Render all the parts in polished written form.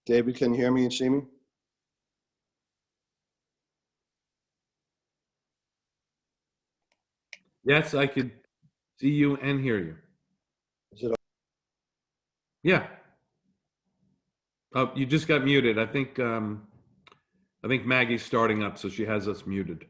David, can you hear me and see me? Yes, I could see you and hear you. Is it? Yeah. Oh, you just got muted. I think Maggie's starting up, so she has us muted.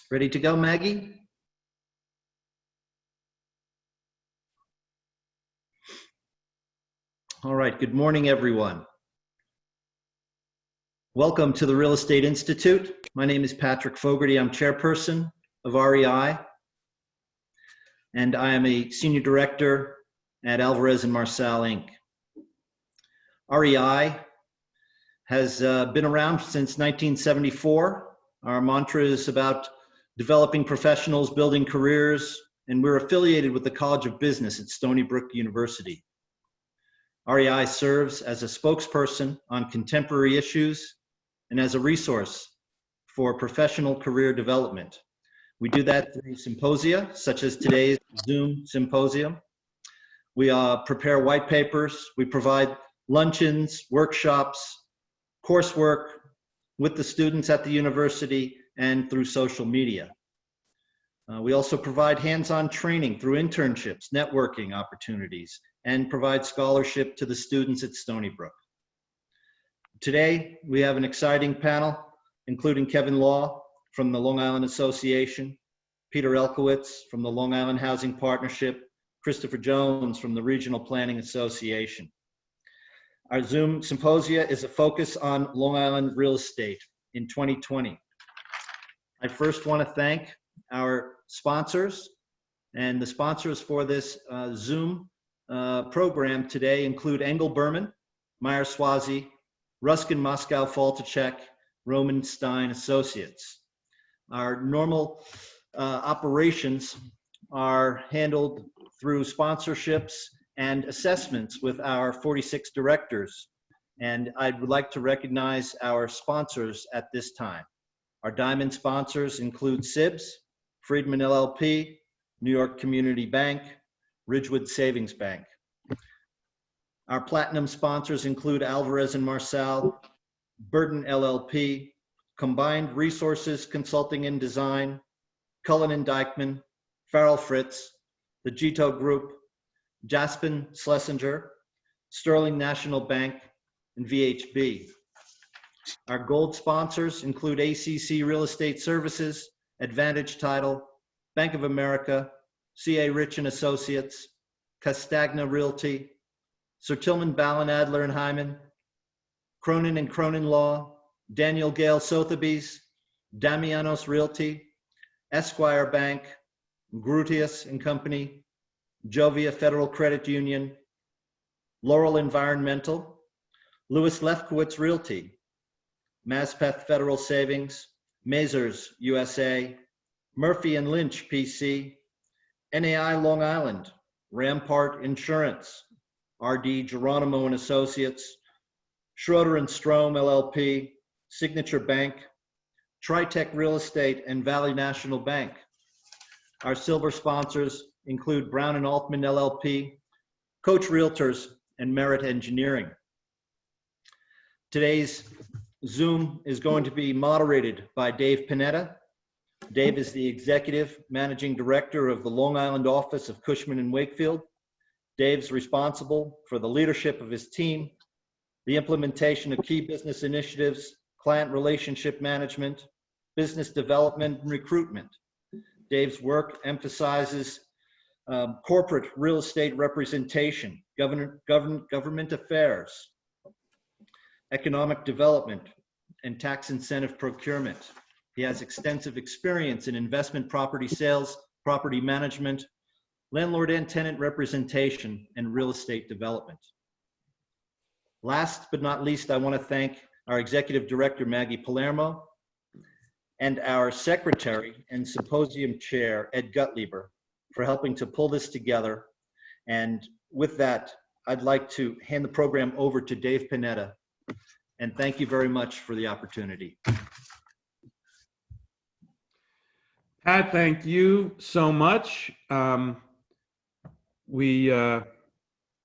Ready to go, Maggie? All right, good morning, everyone. Welcome to the Real Estate Institute. My name is Patrick Fogarty. I'm chairperson of REI, and I am a senior director at Alvarez & Marsal, Inc. REI has been around since 1974. Our mantra is about developing professionals, building careers, and we're affiliated with the College of Business at Stony Brook University. REI serves as a spokesperson on contemporary issues and as a resource for professional career development. We do that through symposia, such as today's Zoom Symposium. We prepare white papers, we provide luncheons, workshops, coursework with the students at the university and through social media. We also provide hands-on training through internships, networking opportunities, and provide scholarship to the students at Stony Brook. Today, we have an exciting panel, including Kevin Law from the Long Island Association, Peter Elkowitz from the Long Island Housing Partnership, Christopher Jones from the Regional Planning Association. Our Zoom Symposia is a focus on Long Island real estate in 2020. I first want to thank our sponsors, and the sponsors for this Zoom program today include Engel Berman, Meyer Swazi, Ruskin Moscow Faltacek, Roman Stein Associates. Our normal operations are handled through sponsorships and assessments with our 46 directors. And I would like to recognize our sponsors at this time. Our diamond sponsors include SIBS, Friedman LLP, New York Community Bank, Ridgewood Savings Bank. Our platinum sponsors include Alvarez & Marsal, Burton LLP, Combined Resources Consulting and Design, Cullen & Dykman, Farrell Fritz, the Gito Group, Jaspin Schlesinger, Sterling National Bank, and VHB. Our gold sponsors include ACC Real Estate Services, Advantage Title, Bank of America, C.A. Rich & Associates, Castagna Realty, Sir Tillman Ballin Adler and Hyman, Cronin & Cronin Law, Daniel Gale Sotheby's, Damianos Realty, Esquire Bank, Grutius and Company, Jovia Federal Credit Union, Laurel Environmental, Lewis Lefkowitz Realty, Maspeth Federal Savings, Mazars USA, Murphy and Lynch PC, NAI Long Island, Rampart Insurance, RD Geronimo and Associates, Schroeder and Strom LLP, Signature Bank, Tritech Real Estate, and Valley National Bank. Our silver sponsors include Brown and Altman LLP, Coach Realtors, and Merit Engineering. Today's Zoom is going to be moderated by Dave Panetta. Dave is the Executive Managing Director of the Long Island office of Cushman and Wakefield. Dave's responsible for the leadership of his team, the implementation of key business initiatives, client relationship management, business development, and recruitment. Dave's work emphasizes corporate real estate representation, government affairs, economic development, and tax incentive procurement. He has extensive experience in investment property sales, property management, landlord and tenant representation, and real estate development. Last but not least, I want to thank our Executive Director, Maggie Palermo, and our Secretary and Symposium Chair, Ed Gutlieber, for helping to pull this together. And with that, I'd like to hand the program over to Dave Panetta. And thank you very much for the opportunity. Pat, thank you so much. I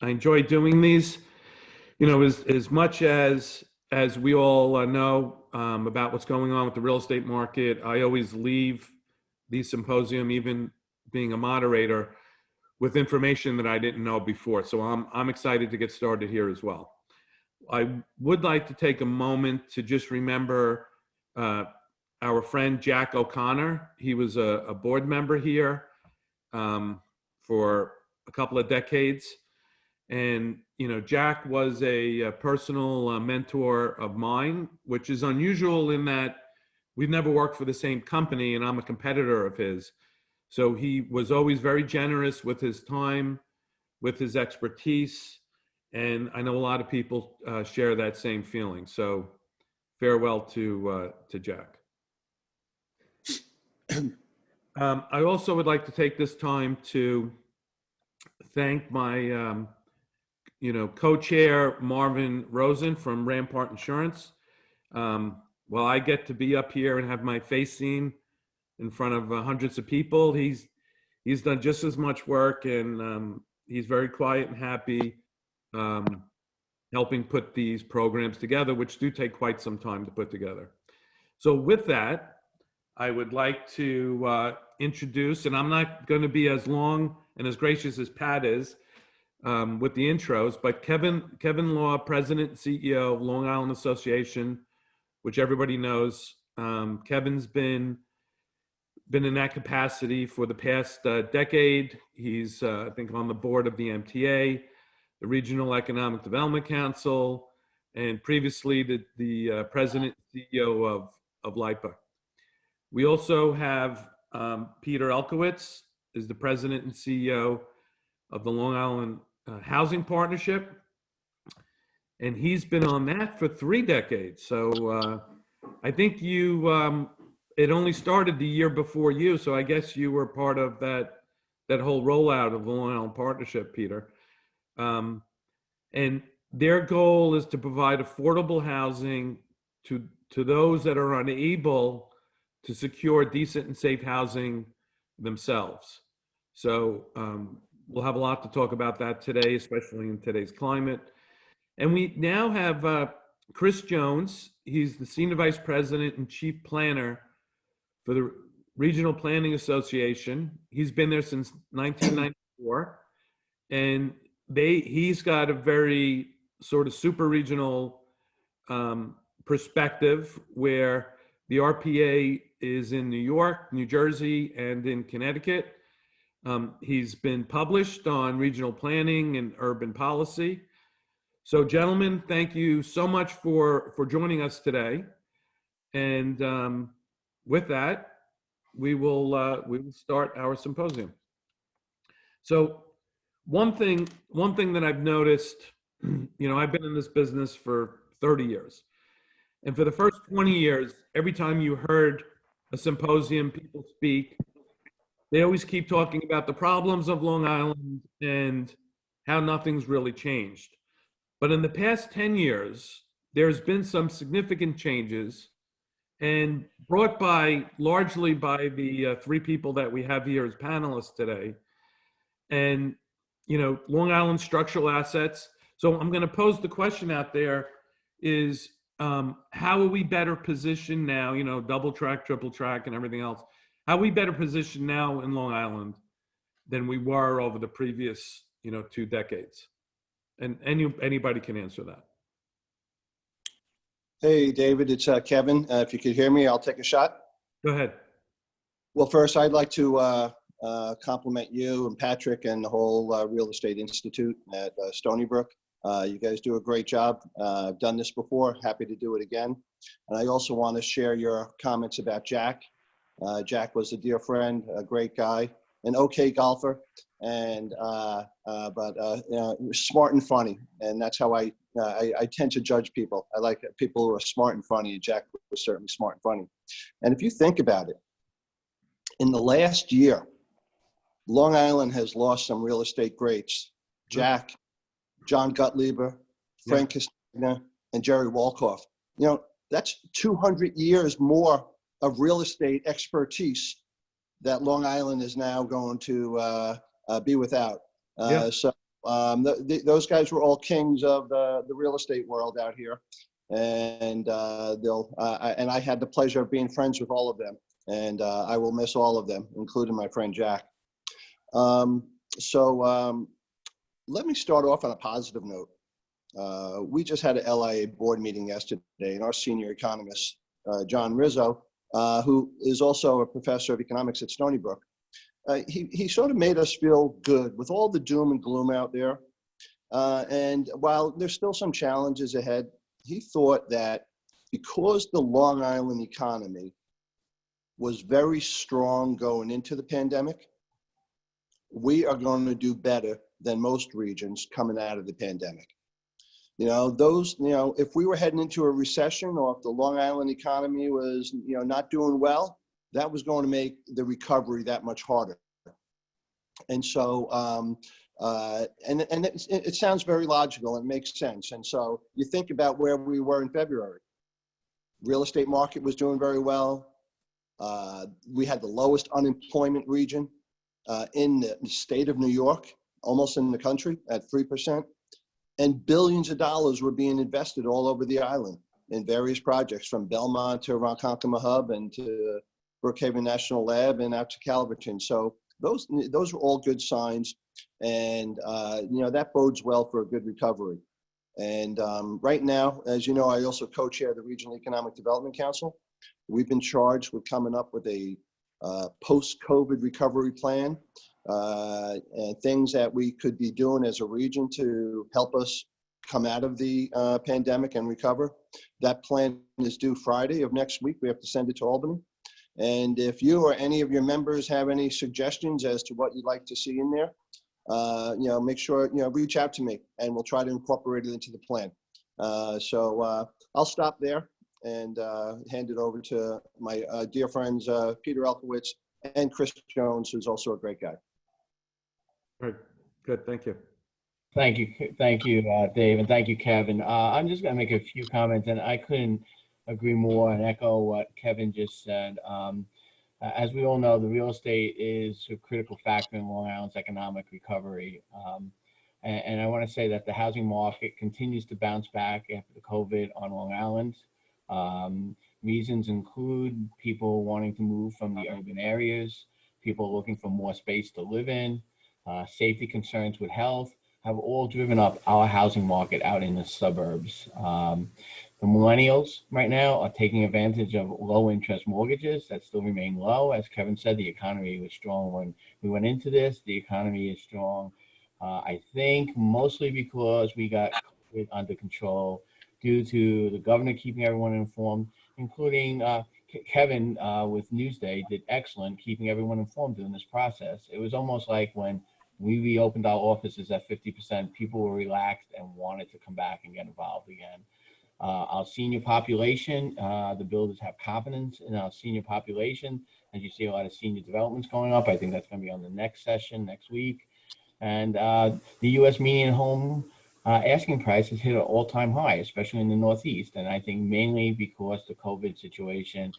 enjoy doing these. You know, as much as we all know about what's going on with the real estate market, I always leave the symposium, even being a moderator, with information that I didn't know before. So I'm excited to get started here as well. I would like to take a moment to just remember our friend Jack O'Connor. He was a board member here for a couple of decades. And, you know, Jack was a personal mentor of mine, which is unusual in that we've never worked for the same company and I'm a competitor of his. So he was always very generous with his time, with his expertise. And I know a lot of people share that same feeling. So farewell to Jack. I also would like to take this time to thank my co-chair Marvin Rosen from Rampart Insurance. While I get to be up here and have my face seen in front of hundreds of people, he's done just as much work, and he's very quiet and happy, helping put these programs together, which do take quite some time to put together. So with that, I would like to introduce, and I'm not going to be as long and as gracious as Pat is with the intros, but Kevin Law, President and CEO of Long Island Association, which everybody knows. Kevin's been in that capacity for the past decade. He's, I think, on the board of the MTA, the Regional Economic Development Council, and previously the President and CEO of LIPA. We also have Peter Elkowitz, is the President and CEO of the Long Island Housing Partnership, and he's been on that for 3 decades. So I think it only started the year before you, so I guess you were part of that whole rollout of the Long Island Partnership, Peter. And their goal is to provide affordable housing to those that are unable to secure decent and safe housing themselves. So we'll have a lot to talk about that today, especially in today's climate. And we now have Chris Jones. He's the Senior Vice President and Chief Planner for the Regional Planning Association. He's been there since 1994. And he's got a very sort of super regional perspective, where the RPA is in New York, New Jersey, and in Connecticut. He's been published on regional planning and urban policy. So gentlemen, thank you so much for joining us today. And with that, we will start our symposium. So one thing that I've noticed, I've been in this business for 30 years. And for the first 20 years, every time you heard a symposium, people speak, they always keep talking about the problems of Long Island and how nothing's really changed. But in the past 10 years, there's been some significant changes, and brought largely by the three people that we have here as panelists today. And, Long Island structural assets. So I'm going to pose the question out there is, how are we better positioned now, double track, triple track, and everything else? How are we better positioned now in Long Island than we were over the previous, 2 decades? And anybody can answer that. Hey, David, it's Kevin. If you could hear me, I'll take a shot. Go ahead. Well, first, I'd like to compliment you and Patrick and the whole Real Estate Institute at Stony Brook. You guys do a great job. I've done this before, happy to do it again. And I also want to share your comments about Jack. Jack was a dear friend, a great guy, an okay golfer, and smart and funny. And that's how I tend to judge people. I like people who are smart and funny, and Jack was certainly smart and funny. And if you think about it, in the last year, Long Island has lost some real estate greats. Jack, John Guttleber, Frank Castagna, and Jerry Wolkoff. That's 200 years more of real estate expertise that Long Island is now going to be without. So those guys were all kings of the real estate world out here, and I had the pleasure of being friends with all of them, and I will miss all of them, including my friend Jack. Let me start off on a positive note. We just had an LIA board meeting yesterday, and our senior economist, John Rizzo, who is also a professor of economics at Stony Brook, he sort of made us feel good with all the doom and gloom out there. And while there's still some challenges ahead, he thought that because the Long Island economy was very strong going into the pandemic, we are going to do better than most regions coming out of the pandemic. If we were heading into a recession, or if the Long Island economy was, not doing well, that was going to make the recovery that much harder. And so, it sounds very logical and makes sense. And so you think about where we were in February. Real estate market was doing very well. We had the lowest unemployment region in the state of New York, almost in the country, at 3%. And billions of dollars were being invested all over the island in various projects, from Belmont to Ronkonkoma Hub and to Brookhaven National Lab and out to Calverton. So those are all good signs, and that bodes well for a good recovery. And right now, as you know, I also co-chair the Regional Economic Development Council. We've been charged with coming up with a post-COVID recovery plan, and things that we could be doing as a region to help us come out of the pandemic and recover. That plan is due Friday of next week. We have to send it to Albany. And if you or any of your members have any suggestions as to what you'd like to see in there, make sure, reach out to me, and we'll try to incorporate it into the plan. I'll stop there and hand it over to my dear friends, Peter Elkowitz and Chris Jones, who's also a great guy. All right, good, thank you. Thank you, Dave, and thank you, Kevin. I'm just going to make a few comments, and I couldn't agree more and echo what Kevin just said. As we all know, the real estate is a critical factor in Long Island's economic recovery. And I want to say that the housing market continues to bounce back after the COVID on Long Island. Reasons include people wanting to move from the urban areas, people looking for more space to live in, safety concerns with health have all driven up our housing market out in the suburbs. The millennials right now are taking advantage of low interest mortgages that still remain low. As Kevin said, the economy was strong when we went into this. The economy is strong, I think, mostly because we got COVID under control due to the governor keeping everyone informed, including Kevin with Newsday did excellent keeping everyone informed during this process. It was almost like when we reopened our offices at 50%, people were relaxed and wanted to come back and get involved again. Our senior population, the builders have confidence in our senior population. As you see, a lot of senior developments going up. I think that's going to be on the next session next week. And the U.S. median home asking price has hit an all-time high, especially in the Northeast. And I think mainly because the COVID situation,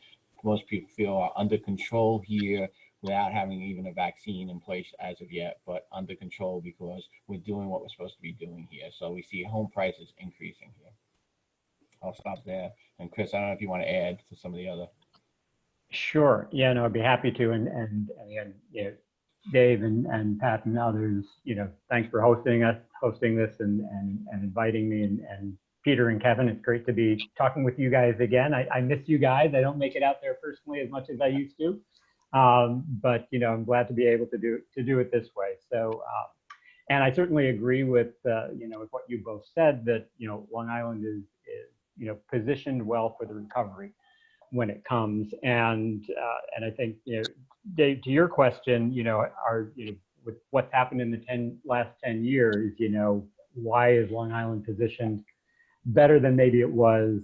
most people feel are under control here without having even a vaccine in place as of yet, but under control because we're doing what we're supposed to be doing here. So we see home prices increasing here. I'll stop there. And Chris, I don't know if you want to add to some of the other. Sure. Yeah, no, I'd be happy to. And again, you know, Dave and Pat and others, you know, thanks for hosting this and inviting me, and Peter and Kevin, it's great to be talking with you guys again. I miss you guys. I don't make it out there personally as much as I used to. But you know, I'm glad to be able to do it this way. So, and I certainly agree with you know, with what you both said, that you know, Long Island is you know, positioned well for the recovery when it comes. And I think, you know, Dave, to your question, you know, you know, with what's happened in the last 10 years, you know, why is Long Island positioned better than maybe it was,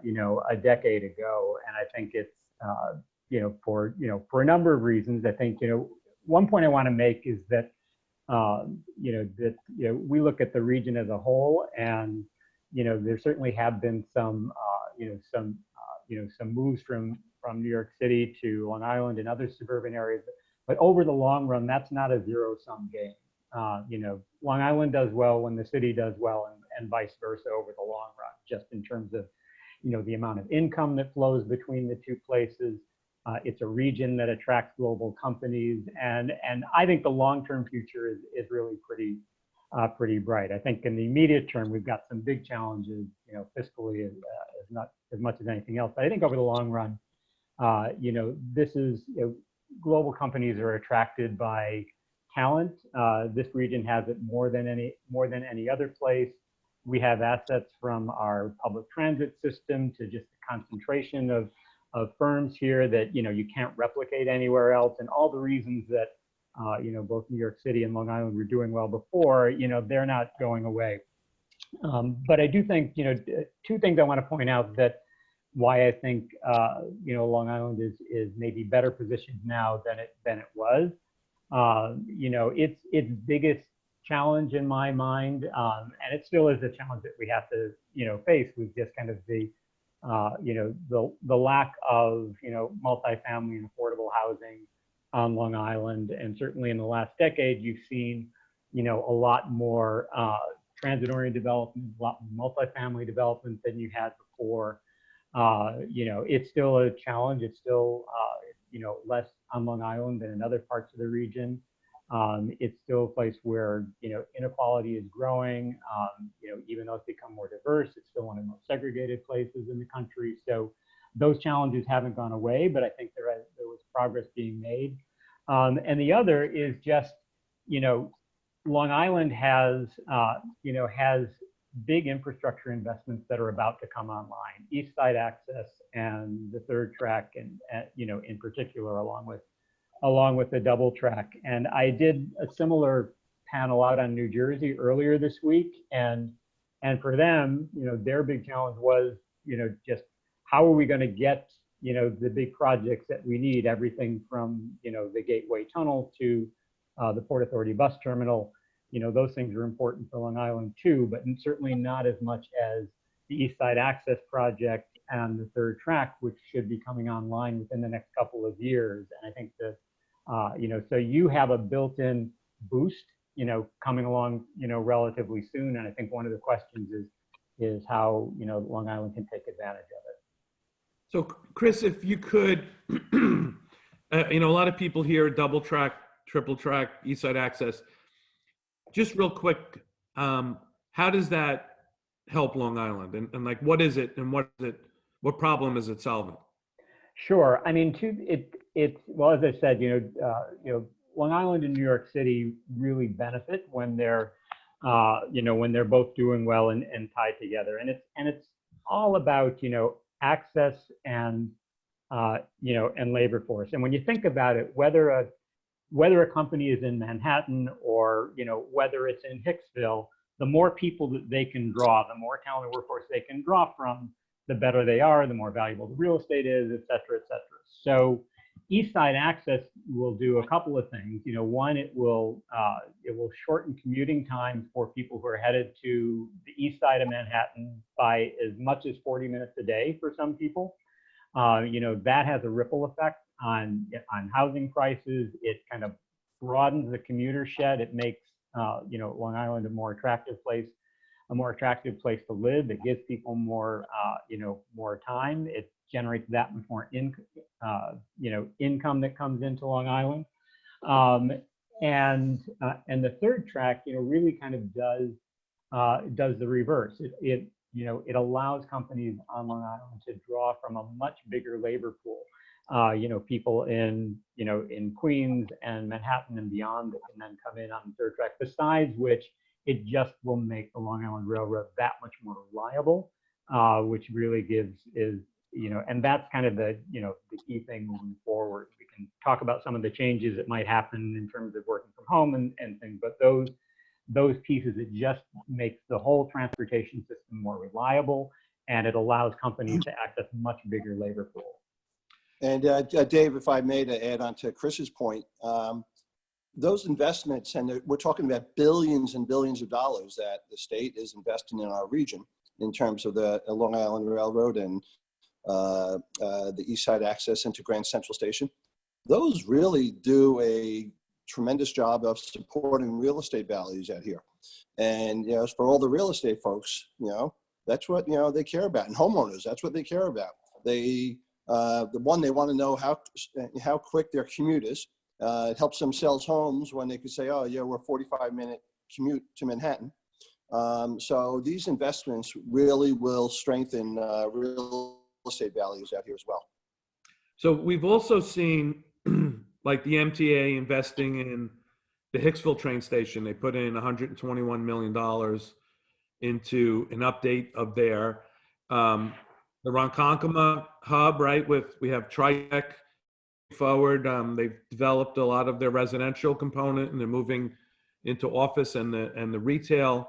you know, a decade ago? And I think it's, you know, for a number of reasons. I think, you know, one point I want to make is that, you know, we look at the region as a whole, and, you know, there certainly have been some, you know, some moves from New York City to Long Island and other suburban areas. But over the long run, that's not a zero-sum game. You know, Long Island does well when the city does well, and vice versa over the long run, just in terms of, you know, the amount of income that flows between the two places. It's a region that attracts global companies. And I think the long-term future is really pretty bright. I think in the immediate term, we've got some big challenges, you know, fiscally, not as much as anything else. But I think over the long run, you know, this is, you know, global companies are attracted by talent. This region has it more than any other place. We have assets from our public transit system to just the concentration of firms here that, you know, you can't replicate anywhere else, and all the reasons that you know, both New York City and Long Island were doing well before, you know, they're not going away. But I do think, you know, two things I want to point out that why I think, you know, Long Island is maybe better positioned now than it was. You know, its biggest challenge in my mind, and it still is a challenge that we have to, you know, face, with just kind of the, you know, the lack of, you know, multifamily and affordable housing on Long Island. And certainly in the last decade, you've seen, you know, a lot more transit-oriented development, a lot more multifamily development than you had before. You know, it's still a challenge. It's still, you know, less on Long Island than in other parts of the region. It's still a place where, you know, inequality is growing. You know, even though it's become more diverse, it's still one of the most segregated places in the country. So those challenges haven't gone away, but I think there was progress being made. And the other is just, you know, Long Island has, you know, has big infrastructure investments that are about to come online. East Side Access and the third track, and you know, in particular, along with the double track. And I did a similar panel out on New Jersey earlier this week, and for them, you know, their big challenge was, you know, just how are we going to get, you know, the big projects that we need, everything from, you know, the Gateway Tunnel to the Port Authority bus terminal. You know, those things are important for Long Island too, but certainly not as much as the East Side Access project and the third track, which should be coming online within the next couple of years. And I think that, you know, so you have a built-in boost, you know, coming along, you know, relatively soon. And I think one of the questions is how, you know, Long Island can take advantage of it. So Chris, if you could, you know, a lot of people here, double track, triple track, East Side Access. Just real quick, how does that help Long Island? And like, what is it, and what problem is it solving? Sure. I mean, well, as I said, you know, Long Island and New York City really benefit when they're, you know, when they're both doing well and tied together. And it's all about, you know, access and and labor force. And when you think about it, whether a company is in Manhattan or, whether it's in Hicksville, the more people that they can draw, the more talented workforce they can draw from, the better they are, the more valuable the real estate is, et cetera, et cetera. So East Side Access will do a couple of things. One, it will shorten commuting times for people who are headed to the east side of Manhattan by as much as 40 minutes a day for some people. That has a ripple effect on housing prices. It kind of broadens the commuter shed. It makes Long Island a more attractive place to live. It gives people more time. It generates that much more income that comes into Long Island. And the third track, really kind of does the reverse. It allows companies on Long Island to draw from a much bigger labor pool. People in Queens and Manhattan and beyond that can then come in on the third track. Besides which, it just will make the Long Island Railroad that much more reliable, which really and that's kind of the key thing moving forward. We can talk about some of the changes that might happen in terms of working from home and things, but those pieces, it just makes the whole transportation system more reliable, and it allows companies to access much bigger labor pool. And Dave, if I may, to add on to Chris's point, those investments, and we're talking about billions and billions of dollars that the state is investing in our region in terms of the Long Island Railroad and the East Side Access into Grand Central Station. Those really do a tremendous job of supporting real estate values out here. And, for all the real estate folks, that's what, they care about. And homeowners, that's what they care about. They want to know how quick their commute is. It helps them sell homes when they could say, oh yeah, we're a 45-minute commute to Manhattan. So these investments really will strengthen real estate values out here as well. So we've also seen like the MTA investing in the Hicksville train station. They put in $121 million into an update of the Ronkonkoma hub, right? We have Tritech forward. They've developed a lot of their residential component, and they're moving into office and the retail.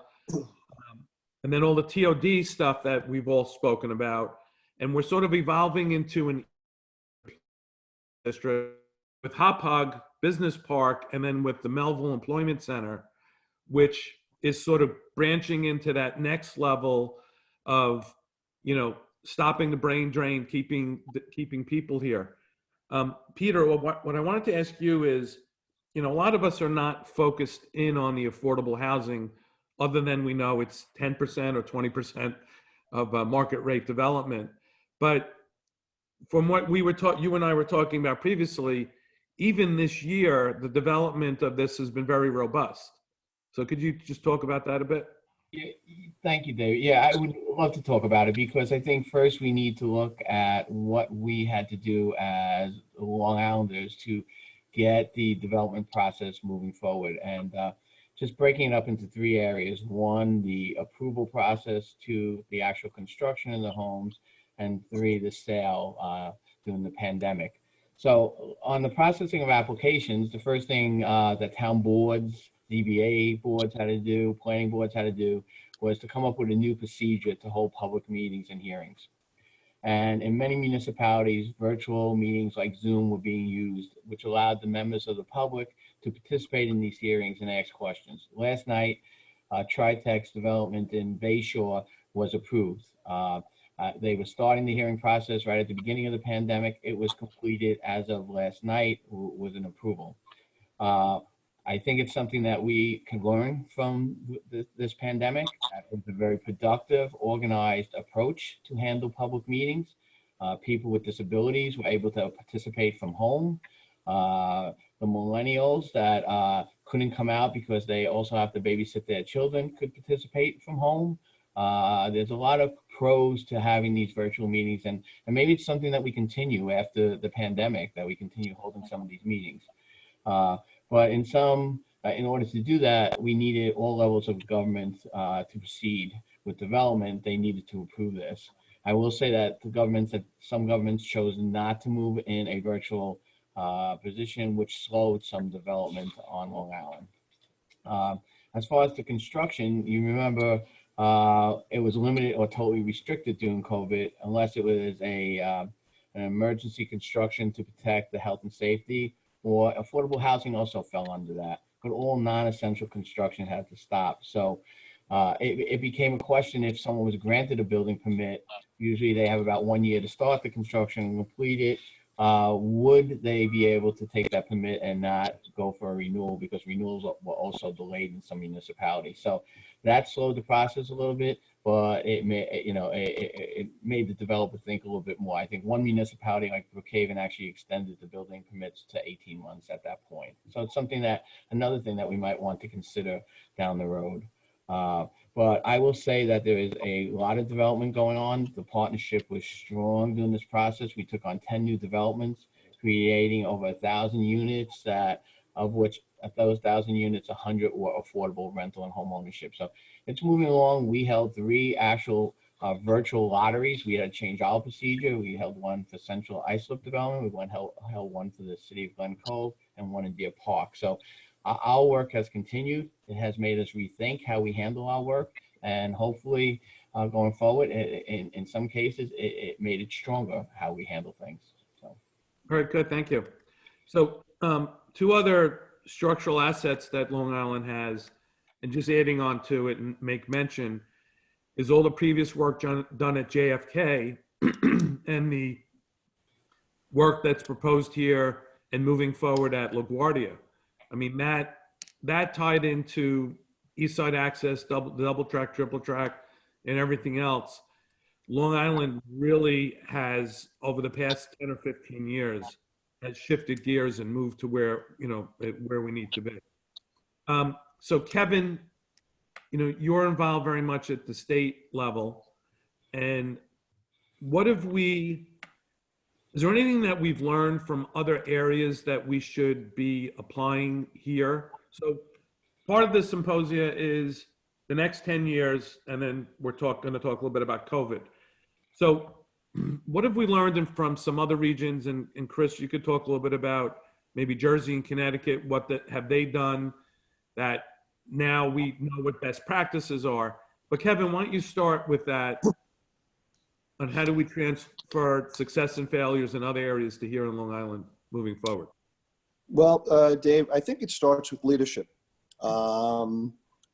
And then all the TOD stuff that we've all spoken about. And we're sort of evolving into an district with Hauppauge Business Park, and then with the Melville Employment Center, which is sort of branching into that next level of, stopping the brain drain, keeping people here. Peter, what I wanted to ask you is, a lot of us are not focused in on the affordable housing, other than we know it's 10% or 20% of market rate development. But from what you and I were talking about previously, even this year, the development of this has been very robust. So could you just talk about that a bit? Yeah, thank you, David. Yeah, I would love to talk about it, because I think first we need to look at what we had to do as Long Islanders to get the development process moving forward. And just breaking it up into three areas. One, the approval process; two, the actual construction of the homes; and three, the sale during the pandemic. So on the processing of applications, the first thing that town boards, DBA boards had to do, planning boards had to do, was to come up with a new procedure to hold public meetings and hearings. And in many municipalities, virtual meetings like Zoom were being used, which allowed the members of the public to participate in these hearings and ask questions. Last night, Tritech's development in Bayshore was approved. They were starting the hearing process right at the beginning of the pandemic. It was completed as of last night with an approval. I think it's something that we can learn from this pandemic. It was a very productive, organized approach to handle public meetings. People with disabilities were able to participate from home. The millennials that couldn't come out because they also have to babysit their children could participate from home. There's a lot of pros to having these virtual meetings, and maybe it's something that we continue after the pandemic, that we continue holding some of these meetings. But in order to do that, we needed all levels of government to proceed with development. They needed to approve this. I will say that some governments chose not to move in a virtual position, which slowed some development on Long Island. As far as the construction, you remember it was limited or totally restricted during COVID, unless it was an emergency construction to protect the health and safety, or affordable housing also fell under that. But all non-essential construction had to stop. So it became a question if someone was granted a building permit. Usually they have about 1 year to start the construction and complete it. Would they be able to take that permit and not go for a renewal, because renewals were also delayed in some municipalities? So that slowed the process a little bit, but it made the developer think a little bit more. I think one municipality like Brookhaven actually extended the building permits to 18 months at that point. So it's another thing that we might want to consider down the road. But I will say that there is a lot of development going on. The partnership was strong during this process. We took on 10 new developments, creating over 1,000 units, of which of those 1,000 units, 100 were affordable rental and home ownership. So it's moving along. We held 3 actual virtual lotteries. We had to change our procedure. We held one for Central Islip Development. We held one for the city of Glen Cove, and one in Deer Park. So our work has continued. It has made us rethink how we handle our work, and hopefully going forward, in some cases, it made it stronger how we handle things. So. All right, good, thank you. So 2 other structural assets that Long Island has, and just adding on to it and make mention, is all the previous work done at JFK and the work that's proposed here and moving forward at LaGuardia. I mean, that tied into East Side Access, double track, triple track, and everything else. Long Island really has, over the past 10 or 15 years, has shifted gears and moved to where we need to be. So Kevin, you're involved very much at the state level, and is there anything that we've learned from other areas that we should be applying here? So part of the symposia is the next 10 years, and then we're going to talk a little bit about COVID. So what have we learned from some other regions? And Chris, you could talk a little bit about maybe Jersey and Connecticut. Have they done that? Now we know what best practices are. But Kevin, why don't you start with that? On how do we transfer success and failures in other areas to here in Long Island moving forward? Well, Dave, I think it starts with leadership.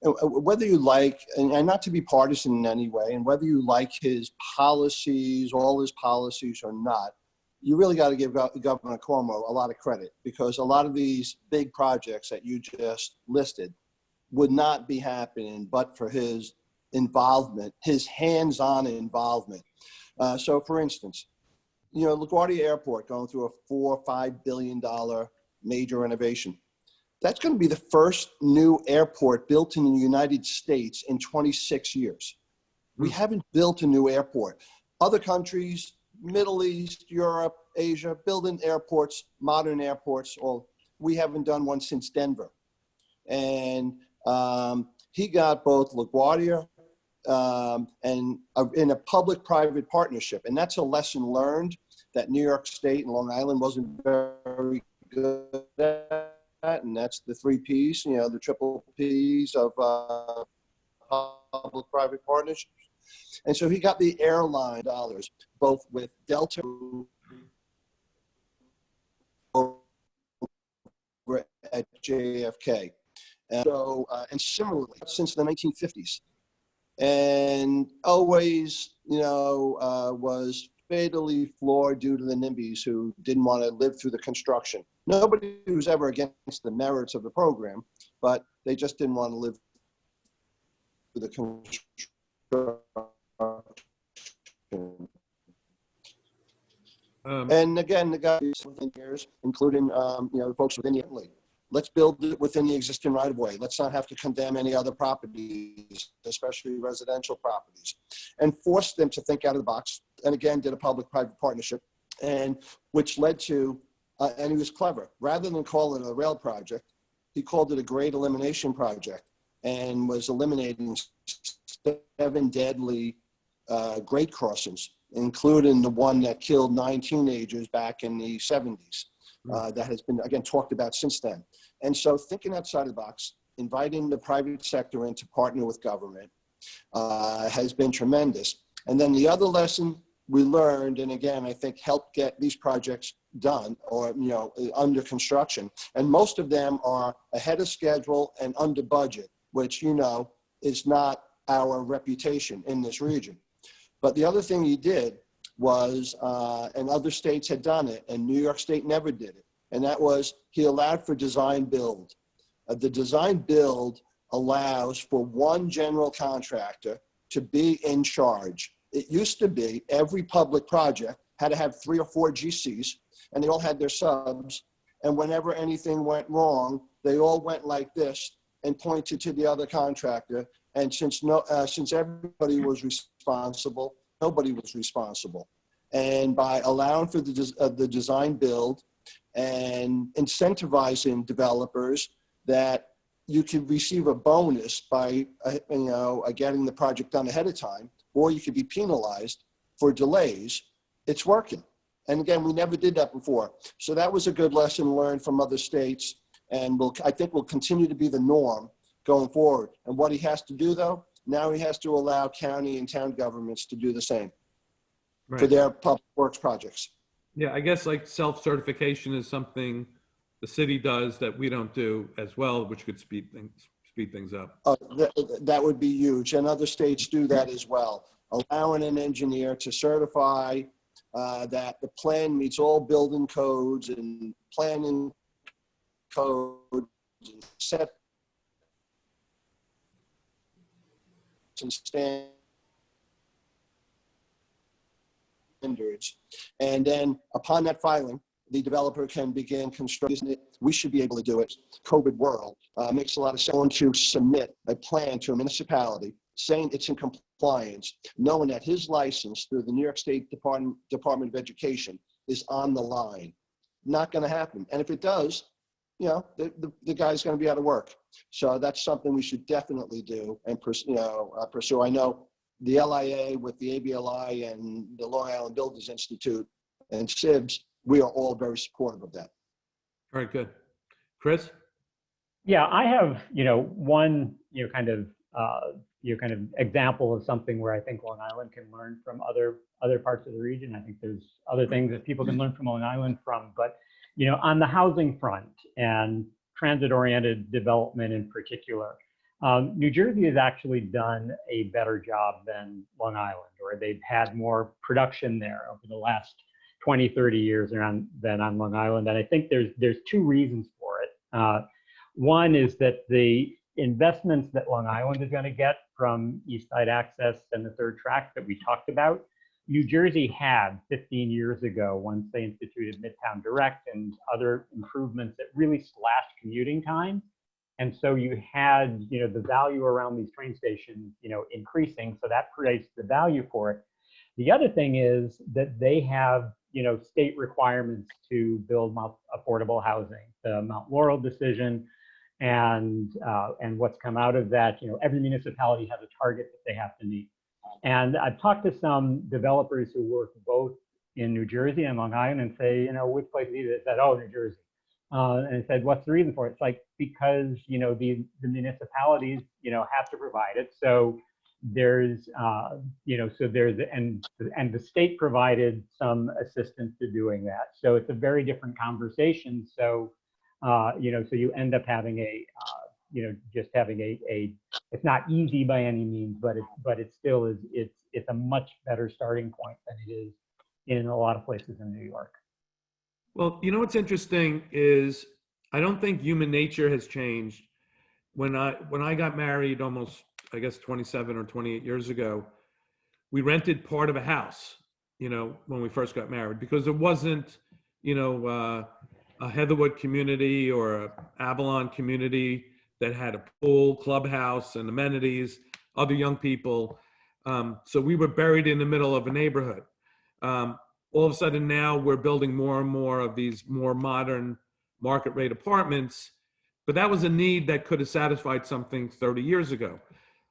Whether you like, and not to be partisan in any way, and whether you like his policies, all his policies or not, you really got to give Governor Cuomo a lot of credit, because a lot of these big projects that you just listed would not be happening but for his involvement, his hands-on involvement. So for instance, LaGuardia Airport going through a $4 or $5 billion major renovation. That's going to be the first new airport built in the United States in 26 years. We haven't built a new airport. Other countries, Middle East, Europe, Asia, building airports, modern airports. Well, we haven't done one since Denver. And he got both LaGuardia and in a public-private partnership. And that's a lesson learned that New York State and Long Island wasn't very good at. And that's the 3 Ps, the triple Ps of public-private partnerships. And so he got the airline dollars, both with Delta at JFK. And so, and similarly, since the 1950s. And always, was fatally flawed due to the NIMBYs who didn't want to live through the construction. Nobody was ever against the merits of the program, but they just didn't want to live through the construction. And again, the guys within years, including the folks within the Italy. Let's build it within the existing right-of-way. Let's not have to condemn any other properties, especially residential properties, and force them to think out of the box. And again, did a public-private partnership, and which led to, and he was clever. Rather than call it a rail project, he called it a grade elimination project, and was eliminating 7 deadly grade crossings including the one that killed 9 teenagers back in the 70s. That has been, again, talked about since then. And so thinking outside the box, inviting the private sector in to partner with government has been tremendous. And then the other lesson we learned, and again, I think helped get these projects done or, under construction. And most of them are ahead of schedule and under budget, which, is not our reputation in this region. But the other thing he did was, and other states had done it, and New York State never did it, and that was he allowed for design build. The design build allows for one general contractor to be in charge. It used to be every public project had to have 3 or 4 GCs, and they all had their subs, and whenever anything went wrong, they all went like this and pointed to the other contractor. And since everybody was responsible, nobody was responsible. And by allowing for the design build and incentivizing developers that you could receive a bonus by getting the project done ahead of time, or you could be penalized for delays, it's working. And again, we never did that before. So that was a good lesson learned from other states, and I think will continue to be the norm going forward. And what he has to do, though, now he has to allow county and town governments to do the same for their public works projects. Yeah, I guess like self-certification is something the city does that we don't do as well, which could speed things up. That would be huge, and other states do that as well, allowing an engineer to certify that the plan meets all building codes and planning codes and set and standards. And then upon that filing, the developer can begin construction. We should be able to do it. COVID world makes a lot of sense to submit a plan to a municipality saying it's in compliance, knowing that his license through the New York State Department of Education is on the line. Not going to happen. And if it does, the guy's going to be out of work. So that's something we should definitely do and pursue. I know the LIA with the ABLI and the Long Island Builders Institute and SIBS, we are all very supportive of that. All right, good. Chris? Yeah, I have, one, kind of example of something where I think Long Island can learn from other parts of the region. I think there's other things that people can learn from Long Island from, but, on the housing front and transit-oriented development in particular, New Jersey has actually done a better job than Long Island, or they've had more production there over the last 20, 30 years than on Long Island. And I think there's 2 reasons for it. One is that the investments that Long Island is going to get from East Side Access and the third track that we talked about, New Jersey had 15 years ago once they instituted Midtown Direct and other improvements that really slashed commuting time. And so you had, the value around these train stations, increasing. So that creates the value for it. The other thing is that they have, state requirements to build affordable housing. The Mount Laurel decision and what's come out of that, every municipality has a target that they have to meet. And I've talked to some developers who work both in New Jersey and Long Island and say, which place is it? They said, oh, New Jersey. And I said, what's the reason for it? It's like, because, the municipalities, have to provide it. So there's, and the state provided some assistance to doing that. So it's a very different conversation. So, so you end up having just having it's not easy by any means, but it still is, it's a much better starting point than it is in a lot of places in New York. Well, what's interesting is I don't think human nature has changed. When I got married almost, I guess, 27 or 28 years ago, we rented part of a house, when we first got married, because there wasn't, a Heatherwood community or a Avalon community that had a pool, clubhouse, and amenities, other young people. So we were buried in the middle of a neighborhood. All of a sudden now we're building more and more of these more modern market rate apartments, but that was a need that could have satisfied something 30 years ago.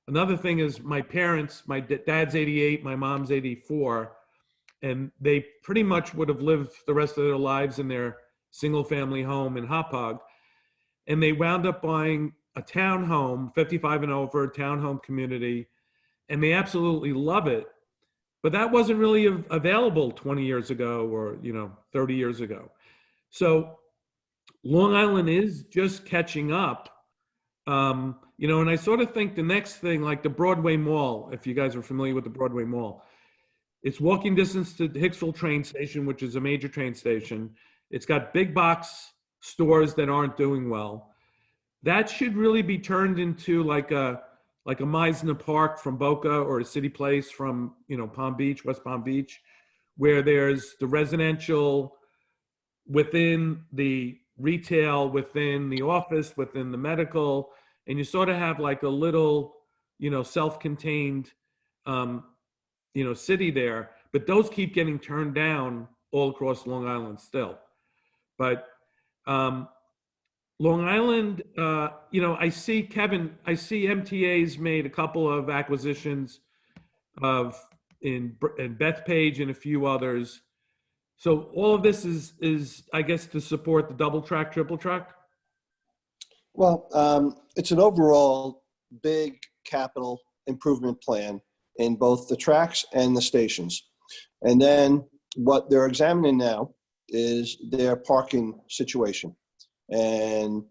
Another thing is my parents, my dad's 88, my mom's 84. and they pretty much would have lived the rest of their lives in their single family home in Hauppauge. And they wound up buying a townhome, 55 and over, townhome community, and they absolutely love it. But that wasn't really available 20 years ago or, 30 years ago. So Long Island is just catching up. And I sort of think the next thing, like the Broadway Mall, if you guys are familiar with the Broadway Mall, it's walking distance to the Hicksville train station, which is a major train station. It's got big box stores that aren't doing well. That should really be turned into like a Meisner Park from Boca, or a City Place from, Palm Beach, West Palm Beach, where there's the residential within the retail, within the office, within the medical, and you sort of have like a little, self-contained, city there. But those keep getting turned down all across Long Island still. But Long Island, I see, Kevin, MTA's made a couple of acquisitions in Bethpage and a few others. So all of this is I guess to support the double track, triple track? Well, it's an overall big capital improvement plan in both the tracks and the stations. And then what they're examining now is their parking situation. And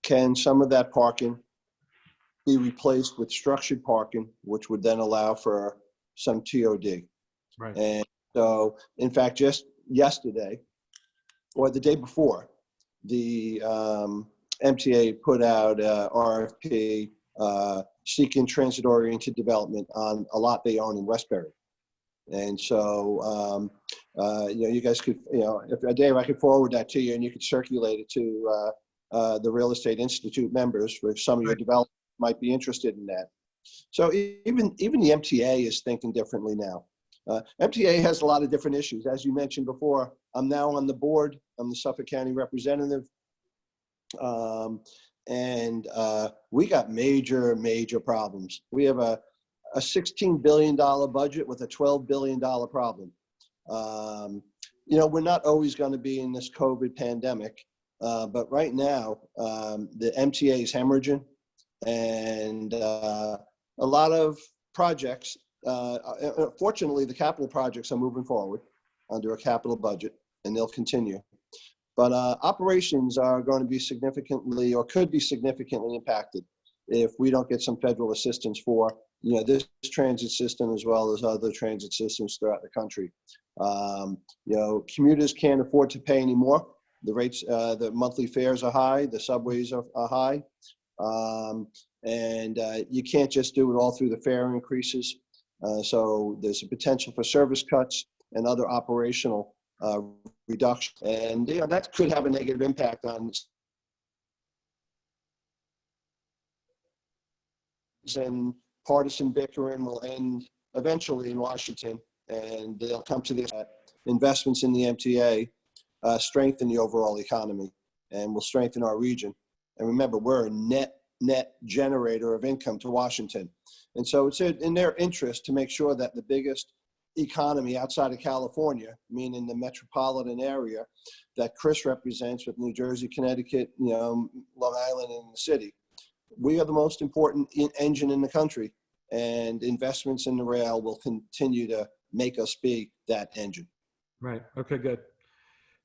can some of that parking be replaced with structured parking, which would then allow for some TOD? Right. And so, in fact, just yesterday or the day before, the MTA put out RFP seeking transit-oriented development on a lot they own in Westbury. And so, you guys could, if Dave, I could forward that to you, and you could circulate it to the Real Estate Institute members, for some of your developers might be interested in that. So even the MTA is thinking differently now. MTA has a lot of different issues. As you mentioned before, I'm now on the board. I'm the Suffolk County representative. And we got major problems. We have a $16 billion budget with a $12 billion problem. We're not always going to be in this COVID pandemic, but right now, the MTA is hemorrhaging, and a lot of projects, fortunately, the capital projects are moving forward under a capital budget, and they'll continue. But operations are going to be significantly, or could be significantly impacted if we don't get some federal assistance for, this transit system as well as other transit systems throughout the country. Commuters can't afford to pay anymore. The rates, the monthly fares are high, the subways are high. And you can't just do it all through the fare increases. So there's a potential for service cuts and other operational reduction, and that could have a negative impact on. And partisan bickering will end eventually in Washington, and they'll come to the investments in the MTA strengthen the overall economy and will strengthen our region. And remember, we're a net generator of income to Washington, and so it's in their interest to make sure that the biggest economy outside of California, meaning the metropolitan area that Chris represents with New Jersey, Connecticut, Long Island, and the city, we are the most important engine in the country, and investments in the rail will continue to make us be that engine. Right. Okay, good.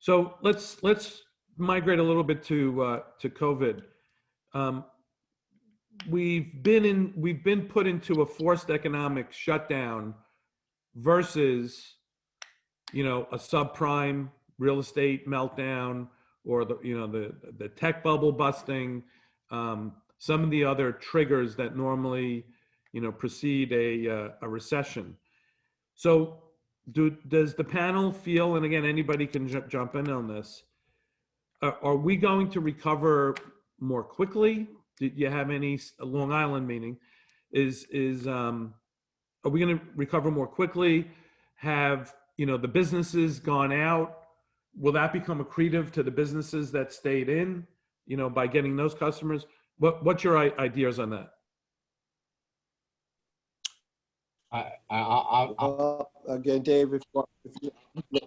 So let's migrate a little bit to COVID. We've been put into a forced economic shutdown versus, a subprime real estate meltdown, or the tech bubble busting, some of the other triggers that normally, precede a recession. So does the panel feel, and again, anybody can jump in on this, are we going to recover more quickly? Did you have any, Long Island meaning, are we going to recover more quickly? Have, the businesses gone out? Will that become accretive to the businesses that stayed in, by getting those customers? What's your ideas on that? Again, Dave, if you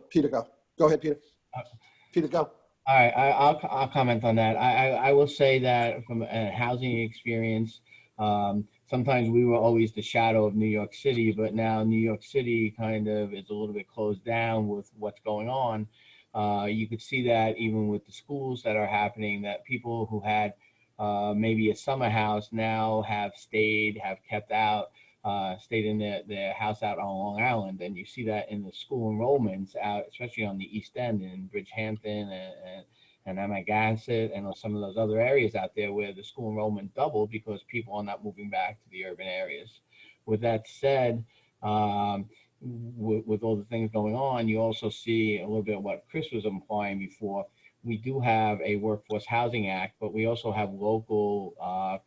Peter, go. Go ahead, Peter. Peter, go. All right, I'll comment on that. I will say that from a housing experience, sometimes we were always the shadow of New York City, but now New York City kind of is a little bit closed down with what's going on. You could see that even with the schools that are happening, that people who had maybe a summer house now have kept out, stayed in their house out on Long Island. And you see that in the school enrollments out, especially on the East End in Bridgehampton and Amagansett and some of those other areas out there where the school enrollment doubled because people are not moving back to the urban areas. With that said, with all the things going on, you also see a little bit of what Chris was implying before. We do have a Workforce Housing Act, but we also have local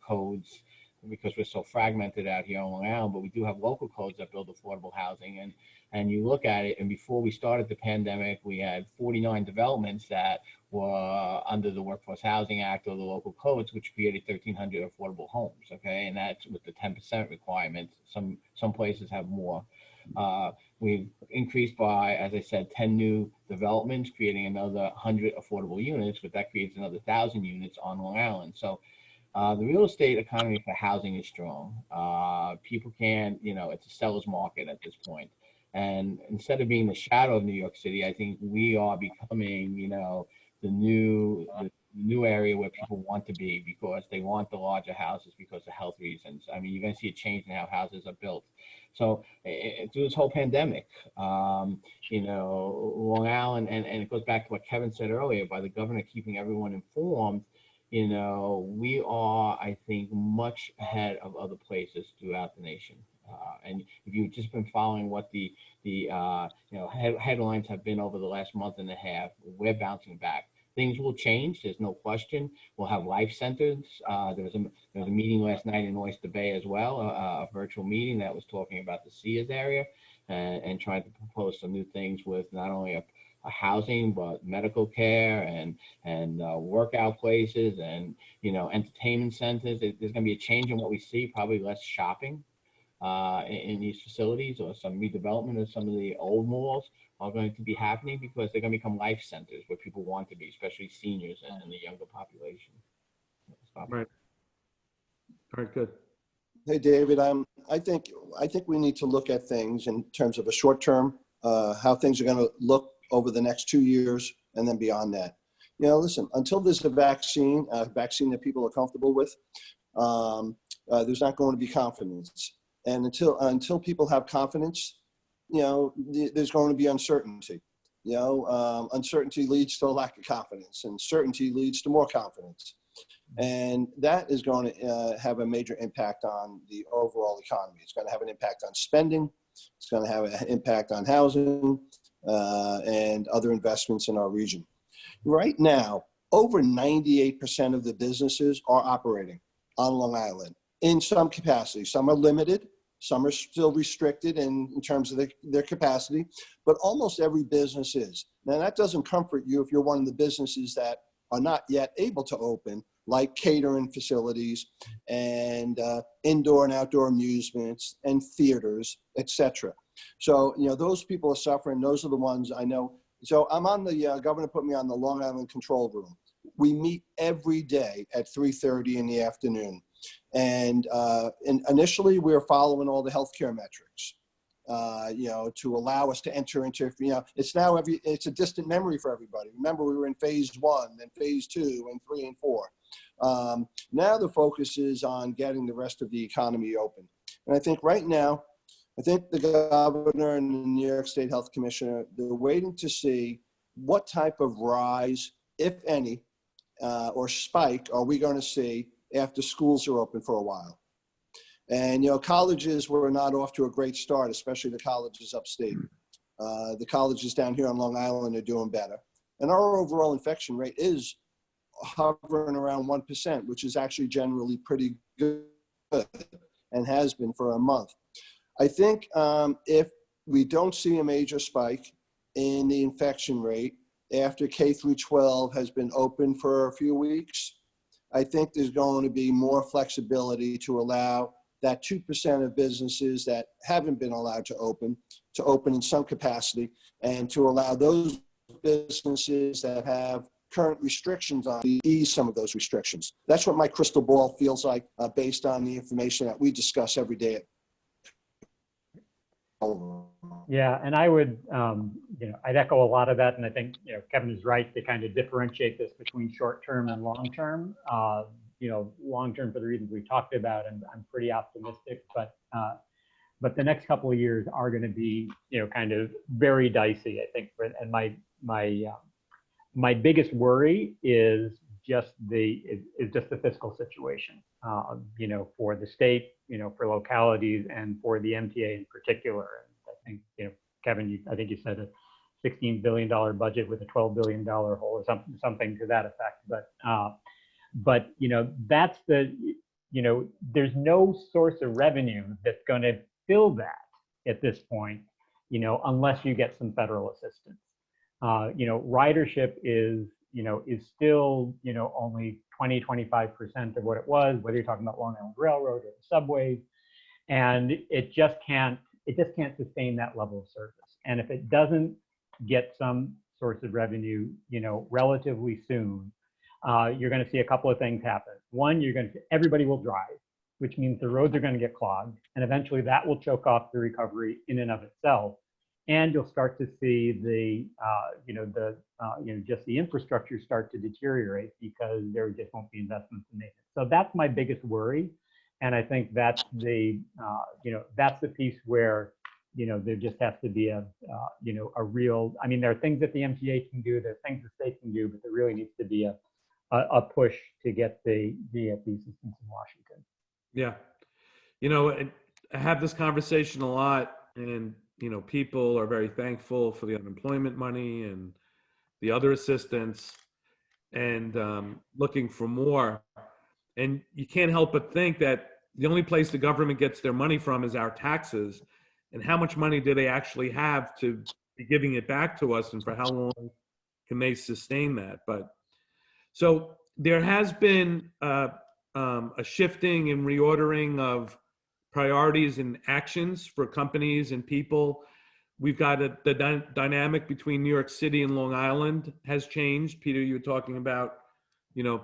codes because we're so fragmented out here on Long Island, but we do have local codes that build affordable housing. And you look at it, and before we started the pandemic, we had 49 developments that were under the Workforce Housing Act or the local codes, which created 1,300 affordable homes, okay? And that's with the 10% requirement. Some places have more. We've increased by, as I said, 10 new developments, creating another 100 affordable units, but that creates another 1,000 units on Long Island. So the real estate economy for housing is strong. People can't, it's a seller's market at this point. And instead of being the shadow of New York City, I think we are becoming, the new area where people want to be because they want the larger houses because of health reasons. I mean, you're going to see a change in how houses are built. So through this whole pandemic, Long Island, and it goes back to what Kevin said earlier, by the governor keeping everyone informed, we are, I think, much ahead of other places throughout the nation. And if you've just been following what the headlines have been over the last month and a half, we're bouncing back. Things will change. There's no question. We'll have life centers. There was a meeting last night in Oyster Bay as well, a virtual meeting that was talking about the Sears area and trying to propose some new things with not only a housing, but medical care and workout places and, entertainment centers. There's going to be a change in what we see, probably less shopping in these facilities, or some redevelopment of some of the old malls are going to be happening because they're going to become life centers where people want to be, especially seniors and the younger population. Right. All right, good. Hey, David, I think we need to look at things in terms of a short term, how things are going to look over the next 2 years and then beyond that. Listen, until there's a vaccine that people are comfortable with, there's not going to be confidence. And until people have confidence, there's going to be uncertainty. Uncertainty leads to a lack of confidence, and certainty leads to more confidence. And that is going to have a major impact on the overall economy. It's going to have an impact on spending. It's going to have an impact on housing and other investments in our region. Right now, over 98% of the businesses are operating on Long Island in some capacity. Some are limited. Some are still restricted in terms of their capacity, but almost every business is. Now, that doesn't comfort you if you're one of the businesses that are not yet able to open, like catering facilities and indoor and outdoor amusements and theaters, etc. So, those people are suffering. Those are the ones I know. So I'm on the, governor put me on the Long Island control room. We meet every day at 3:30 in the afternoon. And initially we were following all the healthcare metrics, to allow us to enter into, it's a distant memory for everybody. Remember, we were in phase 1, then phase 2 and 3 and 4. Now the focus is on getting the rest of the economy open. And I think right now, the governor and the New York State Health Commissioner, they're waiting to see what type of rise, if any, or spike are we going to see after schools are open for a while. And, colleges were not off to a great start, especially the colleges upstate. The colleges down here on Long Island are doing better. And our overall infection rate is hovering around 1%, which is actually generally pretty good and has been for a month. I think if we don't see a major spike in the infection rate after K through 12 has been open for a few weeks, I think there's going to be more flexibility to allow that 2% of businesses that haven't been allowed to open to open in some capacity and to allow those businesses that have current restrictions on to ease some of those restrictions. That's what my crystal ball feels like based on the information that we discuss every day. Yeah, and I would, I'd echo a lot of that, and I think, Kevin is right to kind of differentiate this between short-term and long-term. Long-term for the reasons we talked about, and I'm pretty optimistic, but the next couple of years are going to be, kind of very dicey, I think. And my biggest worry is just the fiscal situation, for the state, for localities, and for the MTA in particular. And I think, Kevin, I think you said a $16 billion budget with a $12 billion hole or something to that effect. But that's there's no source of revenue that's going to fill that at this point, unless you get some federal assistance. Ridership is still, only 20-25% of what it was, whether you're talking about Long Island Railroad or the subways, and it just can't sustain that level of service. And if it doesn't get some source of revenue, relatively soon, you're going to see a couple of things happen. One, everybody will drive, which means the roads are going to get clogged, and eventually that will choke off the recovery in and of itself. And you'll start to see just the infrastructure start to deteriorate because there just won't be investments in maintenance. So that's my biggest worry, and I think that's the piece where there just has to be a real. I mean, there are things that the MTA can do, there are things the state can do, but there really needs to be a push to get the assistance in Washington. Yeah. I have this conversation a lot, and, people are very thankful for the unemployment money and the other assistance and looking for more. And you can't help but think that the only place the government gets their money from is our taxes. And how much money do they actually have to be giving it back to us, and for how long can they sustain that? But so there has been a shifting and reordering of priorities and actions for companies and people. We've got the dynamic between New York City and Long Island has changed. Peter, you were talking about,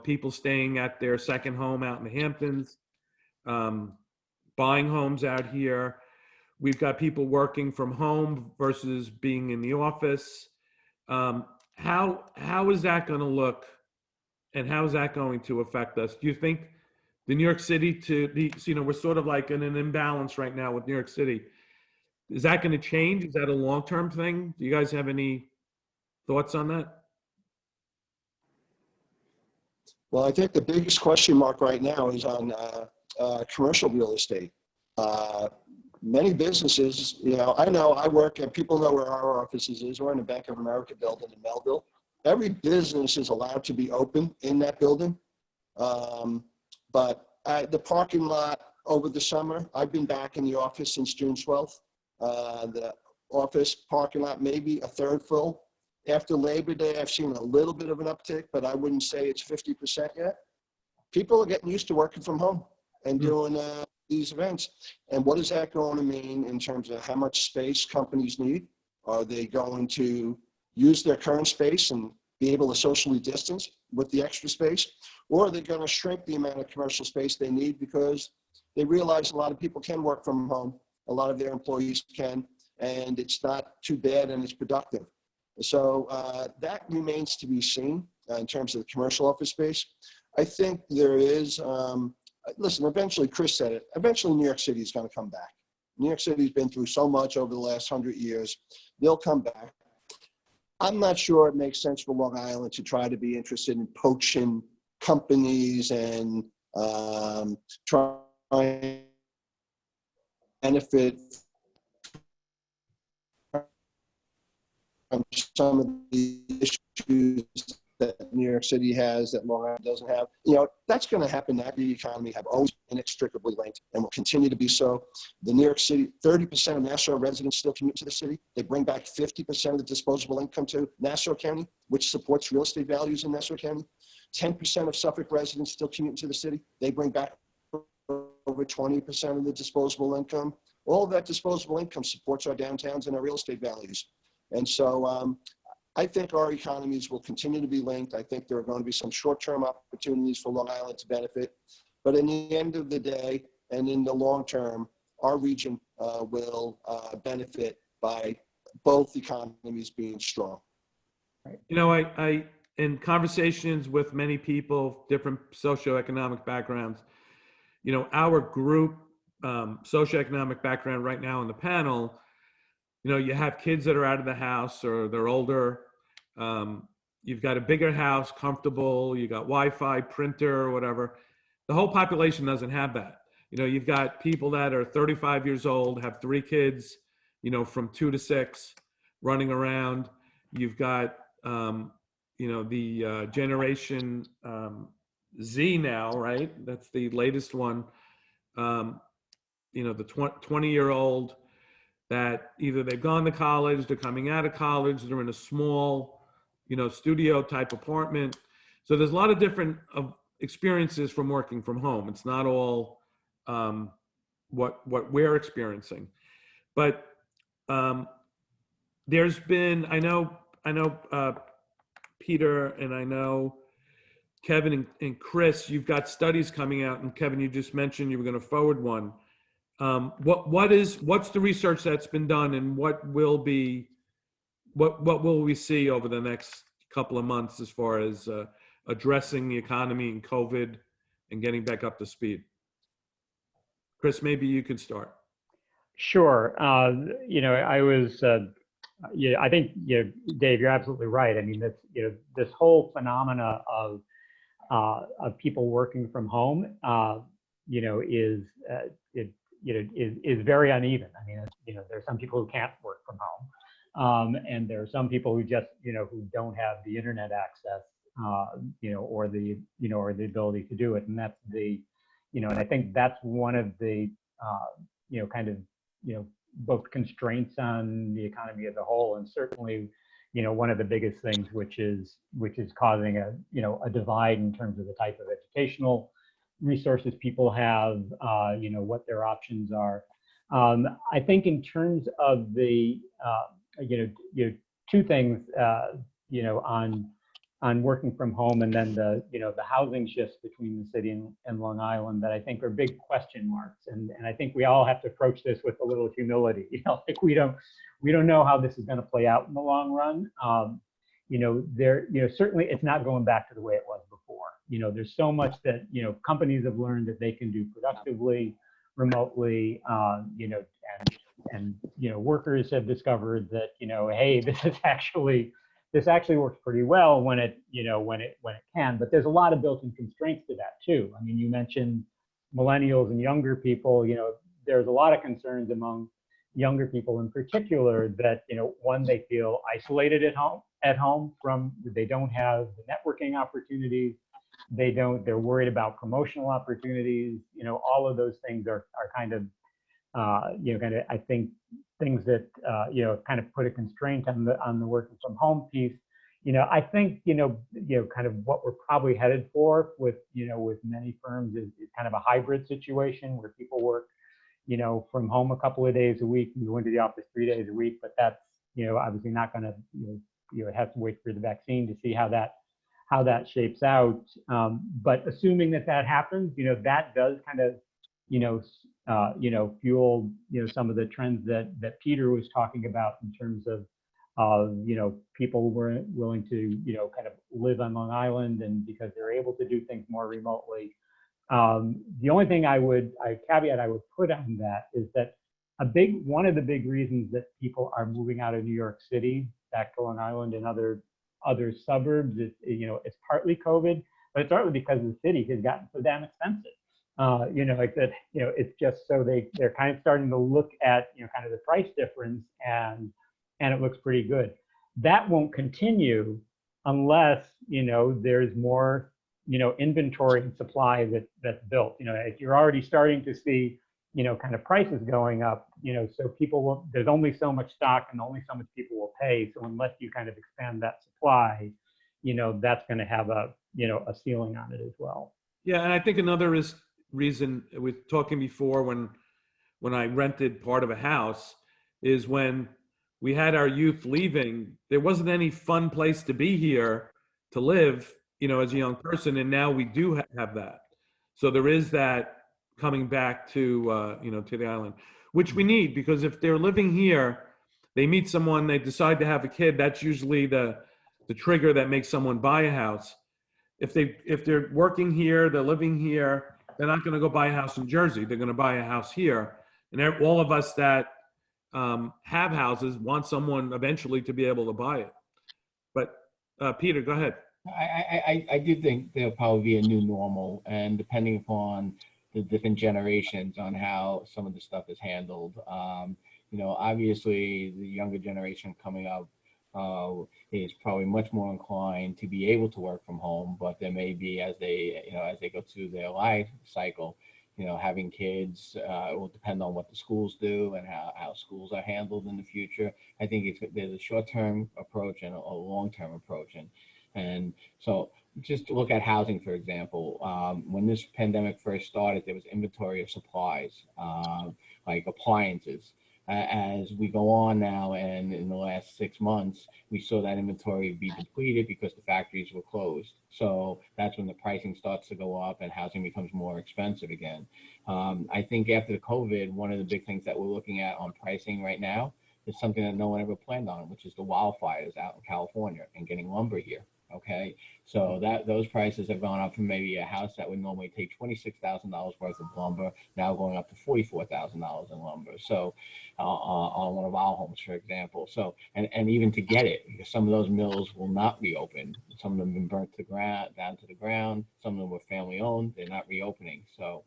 people staying at their second home out in the Hamptons, buying homes out here. We've got people working from home versus being in the office. How is that going to look, and how is that going to affect us? Do you think the New York City we're sort of like in an imbalance right now with New York City. Is that going to change? Is that a long-term thing? Do you guys have any thoughts on that? Well, I think the biggest question mark right now is on commercial real estate. Many businesses, I know I work, and people know where our offices is. We're in the Bank of America building in Melville. Every business is allowed to be open in that building. But the parking lot over the summer, I've been back in the office since June 12th. The office parking lot maybe a third full. After Labor Day, I've seen a little bit of an uptick, but I wouldn't say it's 50% yet. People are getting used to working from home and doing these events. And what is that going to mean in terms of how much space companies need? Are they going to use their current space and be able to socially distance with the extra space? Or are they going to shrink the amount of commercial space they need because they realize a lot of people can work from home, a lot of their employees can, and it's not too bad and it's productive. So that remains to be seen in terms of the commercial office space. I think there is, listen, eventually, Chris said it, eventually New York City is going to come back. New York City's been through so much over the last 100 years. They'll come back. I'm not sure it makes sense for Long Island to try to be interested in poaching companies and trying to benefit from some of the issues that New York City has that Long Island doesn't have. That's going to happen. That the economy have always inextricably linked and will continue to be so. The New York City, 30% of Nassau residents still commute to the city. They bring back 50% of the disposable income to Nassau County, which supports real estate values in Nassau County. 10% of Suffolk residents still commute to the city. They bring back over 20% of the disposable income. all of that disposable income supports our downtowns and our real estate values. And so I think our economies will continue to be linked. I think there are going to be some short-term opportunities for Long Island to benefit. But in the end of the day and in the long term, our region will benefit by both economies being strong. You know, I in conversations with many people, different socioeconomic backgrounds, you know, our group socioeconomic background right now in the panel, you know, you have kids that are out of the house or they're older. You've got a bigger house, comfortable, you got Wi-Fi, printer, or whatever. The whole population doesn't have that. You know, you've got people that are 35 years old, have 3 kids, you know, from 2 to 6 running around. You've got, you know, the generation Z now, right? That's the latest one. You know, the 20-year-old that either they've gone to college, they're coming out of college, they're in a small, you know, studio type apartment. So there's a lot of different experiences from working from home. It's not all what we're experiencing, but there's been, I know Peter, and I know Kevin and Chris, you've got studies coming out, and Kevin, you just mentioned you were going to forward one. What's the research that's been done, and what will we see over the next couple of months as far as addressing the economy and COVID and getting back up to speed? Chris, maybe you could start. Sure. You know, yeah, I think, you know, Dave, you're absolutely right. I mean, that's, you know, this whole phenomena of people working from home, you know, is very uneven. I mean, you know, there are some people who can't work from home, and there are some people who just, you know, who don't have the internet access, you know, or the ability to do it. And that's the, you know, and I think that's one of the, you know, kind of, you know, both constraints on the economy as a whole, and certainly, you know, one of the biggest things, which is causing a, you know, a divide in terms of the type of educational resources people have, you know, what their options are. I think in terms of the, you know, 2 things, you know, on working from home, and then the, you know, the housing shifts between the city and Long Island that I think are big question marks. And I think we all have to approach this with a little humility. You know, like we don't know how this is going to play out in the long run. You know, you know, certainly it's not going back to the way it was before. You know, there's so much that, you know, companies have learned that they can do productively, remotely, you know, and, you know, workers have discovered that, you know, hey, this actually works pretty well when it, you know, when it can, but there's a lot of built-in constraints to that too. I mean, you mentioned millennials and younger people, you know, there's a lot of concerns among younger people in particular that, you know, one, they feel isolated at home from, they don't have the networking opportunities. They're worried about promotional opportunities. You know, all of those things are kind of, you know, kind of, I think, things that, you know, kind of put a constraint on the working from home piece. You know, I think, you know, kind of what we're probably headed for with, you know, with many firms is kind of a hybrid situation where people work, you know, from home a couple of days a week and go into the office 3 days a week. But that's, you know, obviously not going to, you know, have to wait for the vaccine to see how that shapes out. But assuming that happens, you know, that does kind of, you know, fuel, you know, some of the trends that Peter was talking about in terms of, you know, people were willing to, you know, kind of live on Long Island, and because they're able to do things more remotely. The only thing caveat I would put on that is that one of the big reasons that people are moving out of New York City back to Long Island and other suburbs is, you know, it's partly COVID, but it's partly because the city has gotten so damn expensive. You know, like that, you know, it's just so they're kind of starting to look at, you know, kind of the price difference, and it looks pretty good. That won't continue unless, you know, there's more, you know, inventory and supply that's built. You know, you're already starting to see, you know, kind of prices going up, you know, so there's only so much stock and only so much people will pay. So unless you kind of expand that supply, you know, that's going to have a, you know, a ceiling on it as well. Yeah, and I think another reason we were talking before when when I rented part of a house is when we had our youth leaving, there wasn't any fun place to be here to live, as a young person. And now we do have that. So there is that coming back to, to the island, which we need, because if they're living here, they meet someone, they decide to have a kid, that's usually the trigger that makes someone buy a house. If they're working here, they're living here, they're not going to go buy a house in Jersey. They're going to buy a house here. And all of us that have houses want someone eventually to be able to buy it. But Peter, go ahead. I do think there'll probably be a new normal, and depending upon the different generations on how some of the stuff is handled. Obviously the younger generation coming up is probably much more inclined to be able to work from home, but there may be, as they go through their life cycle, having kids, it will depend on what the schools do and how schools are handled in the future. I think there's a short-term approach and a long-term approach. And so just look at housing, for example. When this pandemic first started, there was inventory of supplies, like appliances. As we go on now, and in the last 6 months, we saw that inventory be depleted because the factories were closed. So that's when the pricing starts to go up and housing becomes more expensive again. I think after the COVID, one of the big things that we're looking at on pricing right now is something that no one ever planned on, which is the wildfires out in California and getting lumber here. Okay, so those prices have gone up from maybe a house that would normally take $26,000 worth of lumber, now going up to $44,000 in lumber. So on one of our homes, for example. So and even to get it, because some of those mills will not reopen. Some of them have been burnt to the ground, down to the ground. Some of them were family owned. They're not reopening. So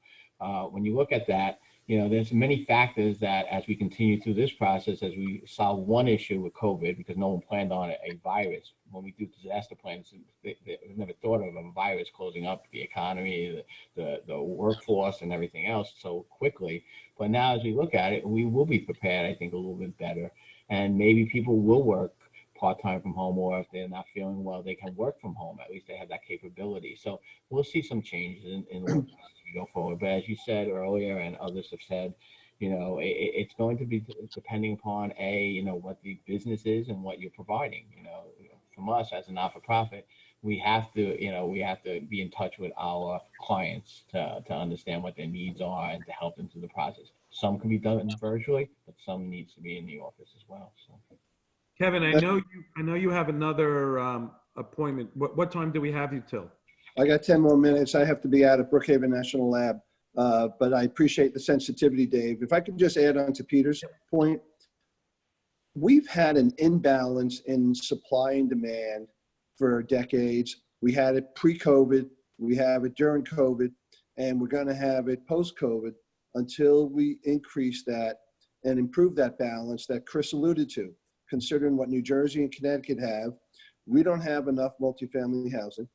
when you look at that, there's many factors that as we continue through this process, as we solve one issue with COVID, because no one planned on a virus. When we do disaster plans, they never thought of a virus closing up the economy, the workforce, and everything else so quickly. But now as we look at it, we will be prepared, I think, a little bit better. And maybe people will work part-time from home, or if they're not feeling well, they can work from home. At least they have that capability. So we'll see some changes in as we go forward. But as you said earlier, and others have said, it's going to be depending upon what the business is and what you're providing. From us as a not-for-profit, we have to be in touch with our clients to understand what their needs are and to help them through the process. Some can be done virtually, but some needs to be in the office as well. So. Kevin, I know you have another appointment. What time do we have you till? I got 10 more minutes. I have to be out at Brookhaven National Lab, but I appreciate the sensitivity, Dave. If I could just add on to Peter's point, we've had an imbalance in supply and demand for decades. We had it pre-COVID, we have it during COVID, and we're going to have it post-COVID until we increase that and improve that balance that Chris alluded to. Considering what New Jersey and Connecticut have, we don't have enough multifamily housing,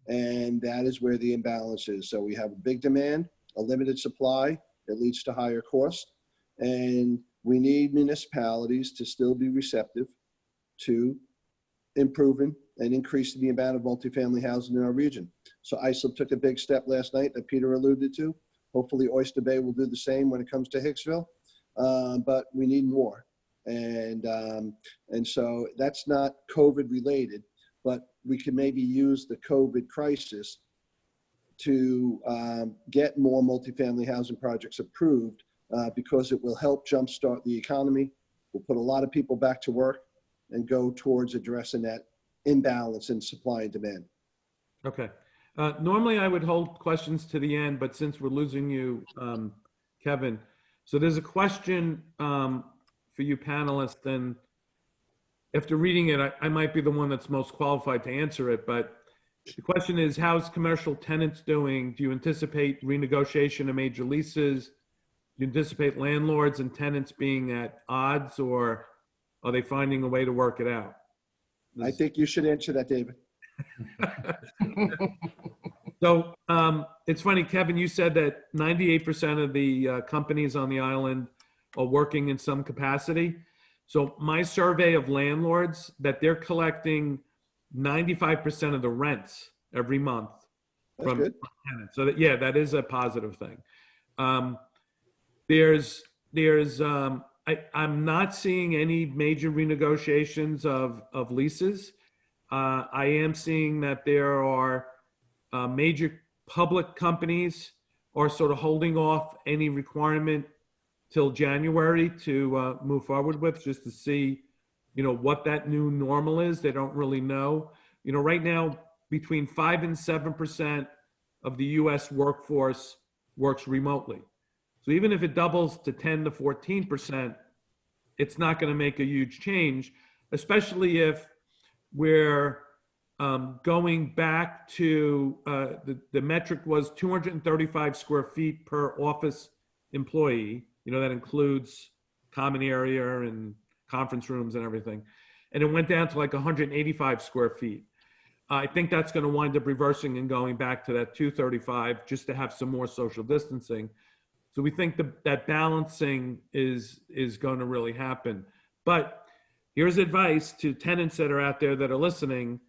and that is where the imbalance is. So we have a big demand, a limited supply, it leads to higher cost, and we need municipalities to still be receptive to improving and increasing the amount of multifamily housing in our region. So ISIL took a big step last night that Peter alluded to. Hopefully Oyster Bay will do the same when it comes to Hicksville, but we need more. And so that's not COVID related, but we can maybe use the COVID crisis to get more multifamily housing projects approved because it will help jumpstart the economy. We'll put a lot of people back to work and go towards addressing that imbalance in supply and demand. Okay. Normally I would hold questions to the end, but since we're losing you, Kevin, so there's a question for you panelists, and after reading it, I might be the one that's most qualified to answer it, but the question is, how's commercial tenants doing? Do you anticipate renegotiation of major leases? Do you anticipate landlords and tenants being at odds, or are they finding a way to work it out? I think you should answer that, David. So it's funny, Kevin, you said that 98% of the companies on the island are working in some capacity. So my survey of landlords, that they're collecting 95% of the rents every month from tenants. So that, yeah, that is a positive thing. There's there's, I'm not seeing any major renegotiations of leases. I am seeing that there are major public companies are sort of holding off any requirement till January to move forward with, just to see, what that new normal is. They don't really know. Right now, between 5 and 7% of the US workforce works remotely. So even if it doubles to 10 to 14%, it's not going to make a huge change, especially if we're going back to the metric was 235 square feet per office employee. That includes common area and conference rooms and everything. And it went down to like 185 square feet. I think that's going to wind up reversing and going back to that 235 just to have some more social distancing. So we think that balancing is going to really happen. But here's advice to tenants that are out there that are listening.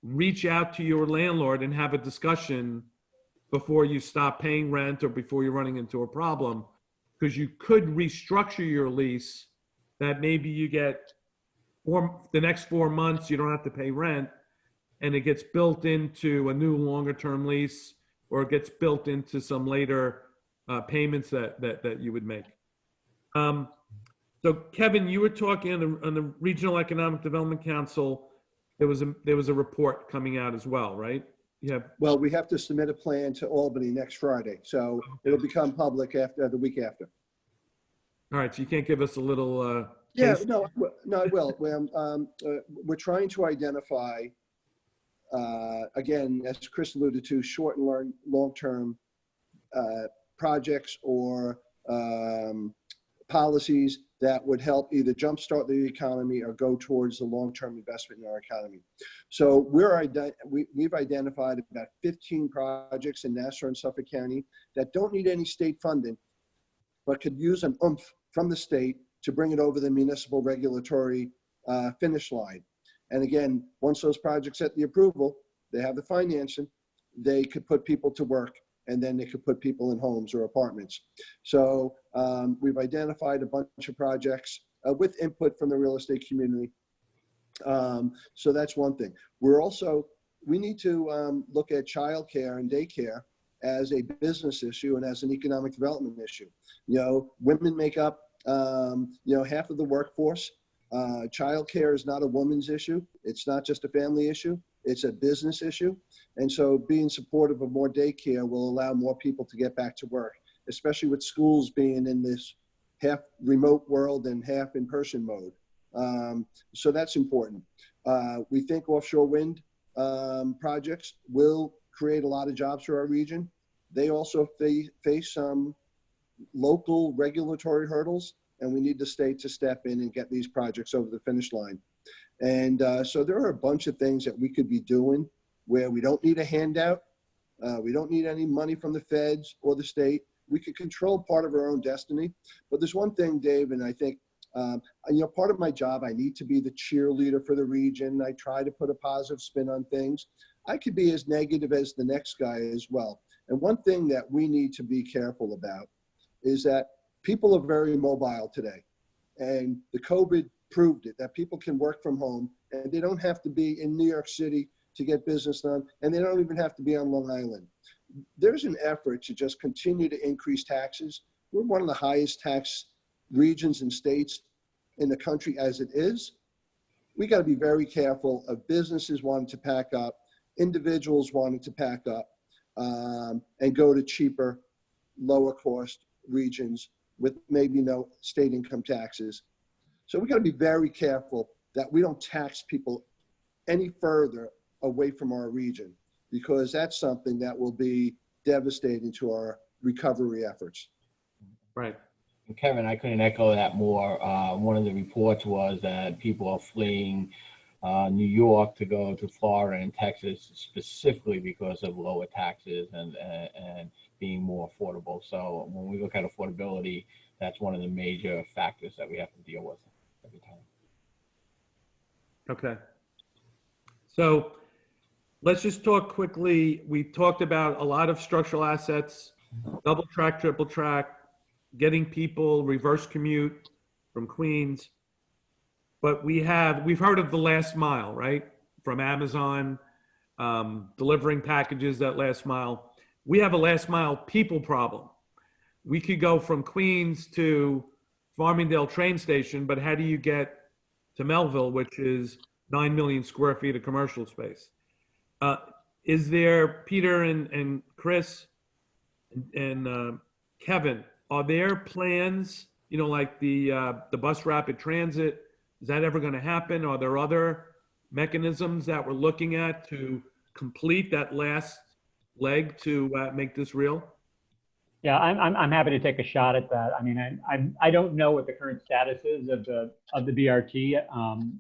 Reach out to your landlord and have a discussion before you stop paying rent or before you're running into a problem, because you could restructure your lease that maybe you get the next 4 months, you don't have to pay rent, and it gets built into a new longer term lease, or it gets built into some later payments that you would make. So Kevin, you were talking on the Regional Economic Development Council. There was a report coming out as well, right? Yeah. Well, we have to submit a plan to Albany next Friday, so it'll become public after the week after. All right, so you can't give us a little. Yeah, taste? no, I will. We're trying to identify, again, as Chris alluded to, short and long-term projects or policies that would help either jumpstart the economy or go towards the long-term investment in our economy. So we've identified about 15 projects in Nassau and Suffolk County that don't need any state funding, but could use an oomph from the state to bring it over the municipal regulatory finish line. And again, once those projects get the approval, they have the financing, they could put people to work, and then they could put people in homes or apartments. So we've identified a bunch of projects with input from the real estate community. So that's one thing. We need to look at childcare and daycare as a business issue and as an economic development issue. Women make up, half of the workforce. Childcare is not a woman's issue. It's not just a family issue. It's a business issue. And so being supportive of more daycare will allow more people to get back to work, especially with schools being in this half remote world and half in-person mode. So that's important. We think offshore wind projects will create a lot of jobs for our region. They also face some local regulatory hurdles, and we need the state to step in and get these projects over the finish line. And so there are a bunch of things that we could be doing where we don't need a handout. We don't need any money from the feds or the state. We could control part of our own destiny. But there's one thing, Dave, and I think, part of my job, I need to be the cheerleader for the region. I try to put a positive spin on things. I could be as negative as the next guy as well. And one thing that we need to be careful about is that people are very mobile today. And the COVID proved it, that people can work from home and they don't have to be in New York City to get business done. And they don't even have to be on Long Island. There's an effort to just continue to increase taxes. We're one of the highest tax regions and states in the country as it is. We got to be very careful of businesses wanting to pack up, individuals wanting to pack up and go to cheaper, lower cost regions with maybe no state income taxes. So we got to be very careful that we don't tax people any further away from our region, because that's something that will be devastating to our recovery efforts. Right. Kevin, I couldn't echo that more. One of the reports was that people are fleeing New York to go to Florida and Texas specifically because of lower taxes and being more affordable. So when we look at affordability, that's one of the major factors that we have to deal with every time. Okay. So let's just talk quickly. We talked about a lot of structural assets, double track, triple track, getting people reverse commute from Queens. But we've heard of the last mile, right? From Amazon, delivering packages that last mile. We have a last mile people problem. We could go from Queens to Farmingdale train station, but how do you get to Melville, which is 9 million square feet of commercial space? Is there, Peter and Chris and Kevin, are there plans, like the bus rapid transit? Is that ever going to happen? Are there other mechanisms that we're looking at to complete that last leg to make this real? Yeah, I'm happy to take a shot at that. I mean, I don't know what the current status is of the BRT, on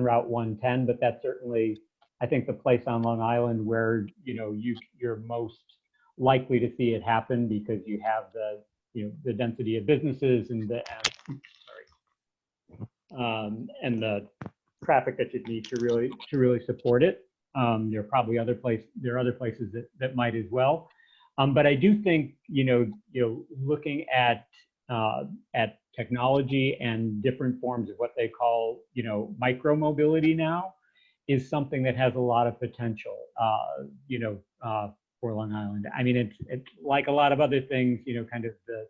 Route 110, but that's certainly, I think, the place on Long Island where you're most likely to see it happen, because you have the density of businesses and the traffic that you need to really support it. There are other places that might as well. But I do think, looking at technology and different forms of what they call, micro mobility now is something that has a lot of potential, for Long Island. I mean, it's like a lot of other things, kind of the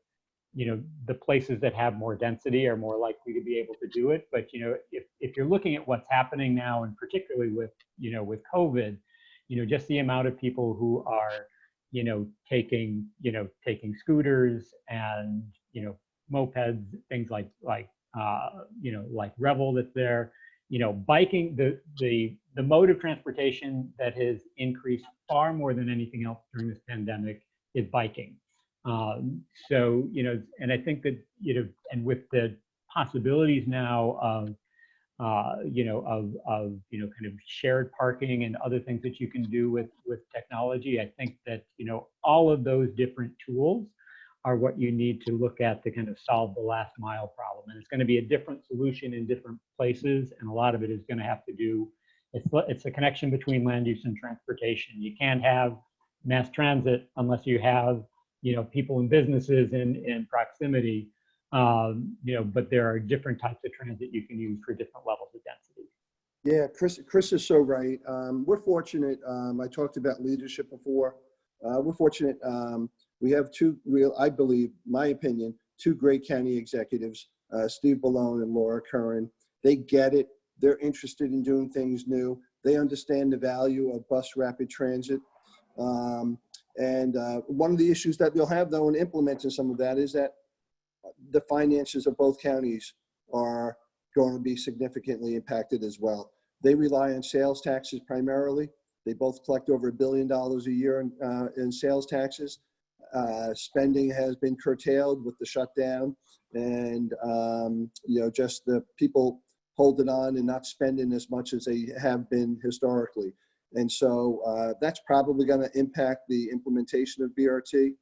places that have more density are more likely to be able to do it. But, if you're looking at what's happening now, and particularly with COVID, just the amount of people who are, taking scooters and, mopeds, things like Revel that's there, biking, the mode of transportation that has increased far more than anything else during this pandemic is biking. So, and I think that, and with the possibilities now of, kind of shared parking and other things that you can do with technology, I think that, all of those different tools are what you need to look at to kind of solve the last mile problem. And it's going to be a different solution in different places. And a lot of it is going to have to do, it's a connection between land use and transportation. You can't have mass transit unless you have, people and businesses in proximity. But there are different types of transit you can use for different levels of density. Yeah, Chris is so right. We're fortunate. I talked about leadership before. We're fortunate. We have I believe, my opinion, two great county executives, Steve Ballone and Laura Curran. They get it. They're interested in doing things new. They understand the value of bus rapid transit. And one of the issues that we'll have, though, in implementing some of that is that the finances of both counties are going to be significantly impacted as well. They rely on sales taxes primarily. They both collect over $1 billion a year in sales taxes. Spending has been curtailed with the shutdown, and just the people holding on and not spending as much as they have been historically. And so that's probably going to impact the implementation of BRT.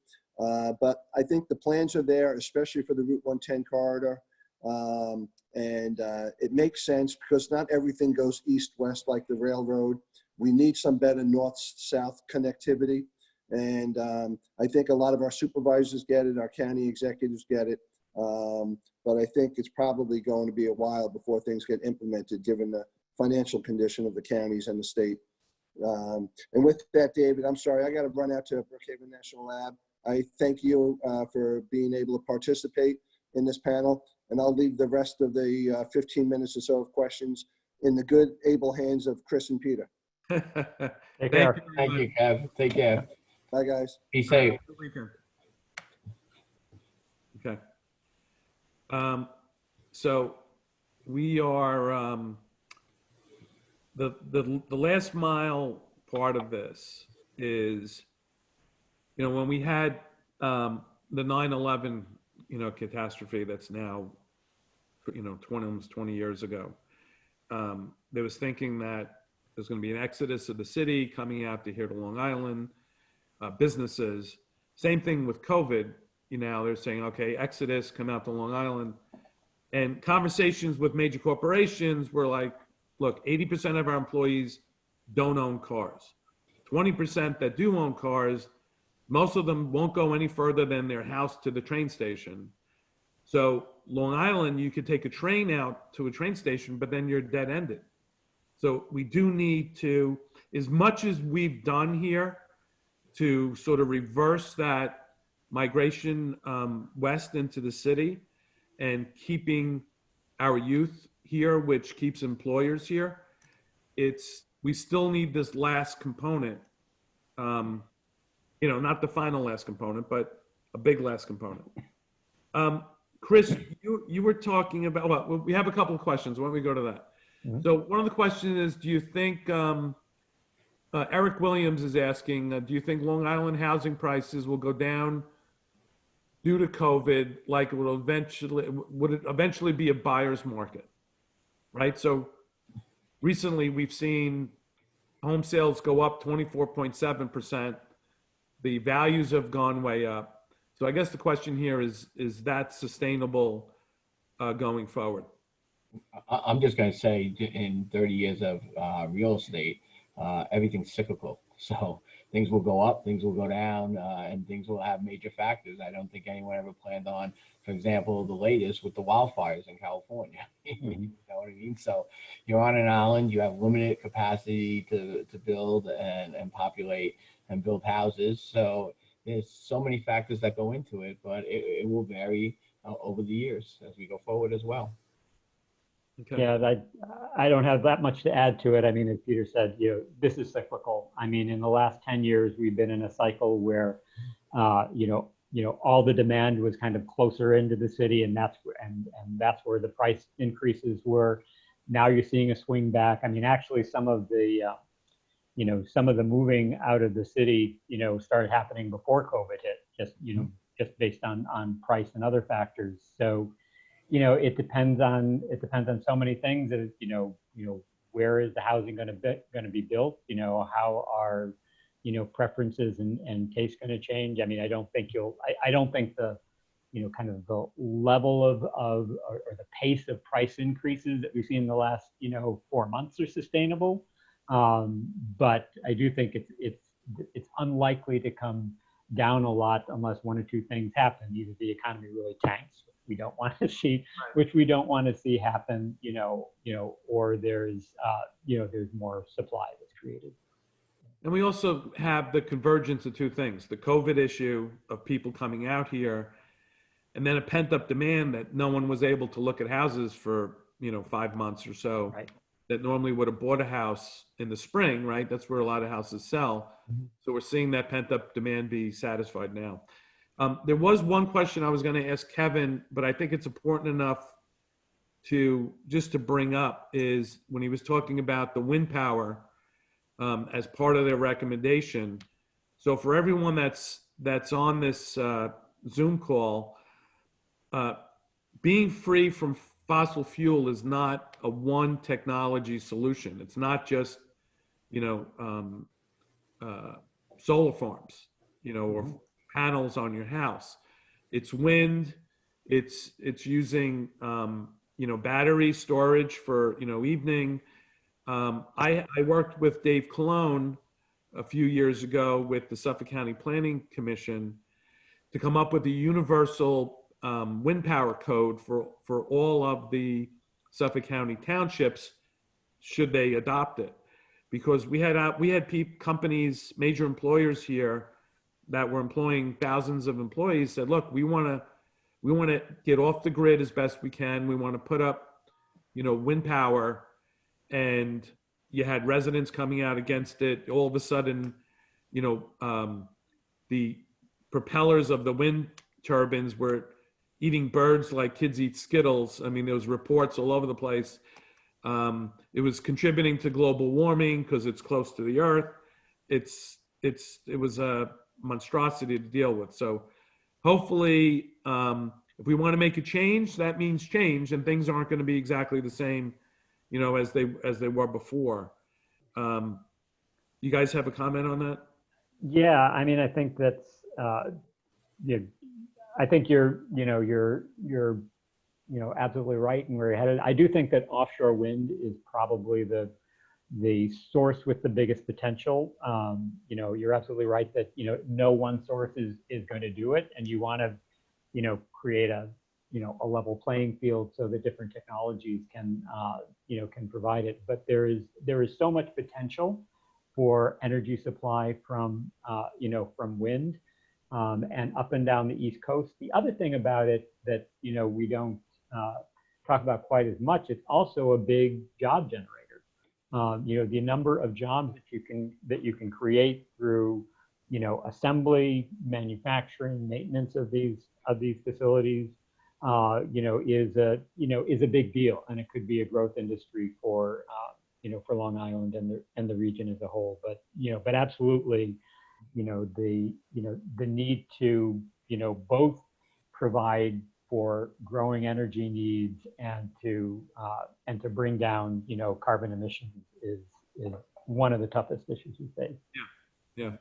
But I think the plans are there, especially for the Route 110 corridor. And it makes sense because not everything goes east-west like the railroad. We need some better north-south connectivity. And I think a lot of our supervisors get it, our county executives get it. But I think it's probably going to be a while before things get implemented, given the financial condition of the counties and the state. And with that, David, I'm sorry, I got to run out to Brookhaven National Lab. I thank you for being able to participate in this panel, and I'll leave the rest of the 15 minutes or so of questions in the good, able hands of Chris and Peter. Take care. Thank you, Kev. Take care. Bye, guys. Be safe. Okay. So we are the last mile part of this is, when we had the 9/11 catastrophe that's now almost 20 years ago, there was thinking that there's going to be an exodus of the city coming out to here to Long Island, businesses. Same thing with COVID. They're saying, okay, exodus, come out to Long Island. And conversations with major corporations were like, look, 80% of our employees don't own cars. 20% that do own cars Most of them won't go any further than their house to the train station. So Long Island, you could take a train out to a train station, but then you're dead ended. So we do need to, as much as we've done here to sort of reverse that migration west into the city and keeping our youth here, which keeps employers here, we still need this last component. Not the final last component, but a big last component. Chris, you were talking about, well, we have a couple of questions. Why don't we go to that? Mm-hmm. So one of the questions is, do you think, Eric Williams is asking, do you think Long Island housing prices will go down due to COVID, like would it eventually be a buyer's market, right? So recently we've seen home sales go up 24.7%. The values have gone way up. So I guess the question here is that sustainable going forward? I'm just going to say in 30 years of real estate, everything's cyclical. So things will go up, things will go down, and things will have major factors. I don't think anyone ever planned on, for example, the latest with the wildfires in California. You know what I mean? So you're on an island, you have limited capacity to build and populate and build houses. So there's so many factors that go into it, but it will vary over the years as we go forward as well. Okay. Yeah, I don't have that much to add to it. I mean, as Peter said, this is cyclical. I mean, in the last 10 years, we've been in a cycle where, all the demand was kind of closer into the city, and that's where the price increases were. Now you're seeing a swing back. I mean, actually, some of the moving out of the city, started happening before COVID hit, just based on price and other factors. So, it depends on so many things. That where is the housing going to be built? How are preferences and tastes going to change? I mean, I don't think the kind of the level of or the pace of price increases that we've seen in the last 4 months are sustainable. But I do think it's unlikely to come down a lot unless one or two things happen. Either the economy really tanks, which we don't want to see happen, or there's more supply that's created. And we also have the convergence of two things: the COVID issue of people coming out here, and then a pent-up demand that no one was able to look at houses for 5 months or so. Right. That normally would have bought a house in the spring, right? That's where a lot of houses sell. Mm-hmm. So we're seeing that pent-up demand be satisfied now. There was one question I was going to ask Kevin, but I think it's important enough to bring up, is when he was talking about the wind power as part of their recommendation. So for everyone that's on this Zoom call, being free from fossil fuel is not a one technology solution. It's not just, solar farms, or panels on your house. It's wind. It's using, battery storage for, evening. I worked with Dave Colon a few years ago with the Suffolk County Planning Commission to come up with a universal wind power code for all of the Suffolk County townships, should they adopt it. Because we had companies, major employers here that were employing thousands of employees, said, look, we want to get off the grid as best we can. We want to put up, wind power. And you had residents coming out against it. All of a sudden, the propellers of the wind turbines were eating birds like kids eat Skittles. I mean, there was reports all over the place. It was contributing to global warming because it's close to the earth. It was a monstrosity to deal with. So hopefully, if we want to make a change, that means change, and things aren't going to be exactly the same, as they were before. You guys have a comment on that? Yeah, I mean, I think that's I think you're absolutely right in where you're headed. I do think that offshore wind is probably the the source with the biggest potential. You know, you're absolutely right that, you know, no one source is going to do it, and you want to, you know, create a, you know, a level playing field so that different technologies can, you know, can provide it. But there is so much potential for energy supply from, you know, from wind, and up and down the East Coast. The other thing about it that, you know, we don't talk about quite as much, it's also a big job generator. You know, the number of jobs that you can create through, you know, assembly, manufacturing, maintenance of these facilities, you know, is a big deal, and it could be a growth industry for, you know, for Long Island and the region as a whole. But, you know, but absolutely, you know, the need to, you know, both provide for growing energy needs and to bring down, you know, carbon emissions is one of the toughest issues we face. Yeah.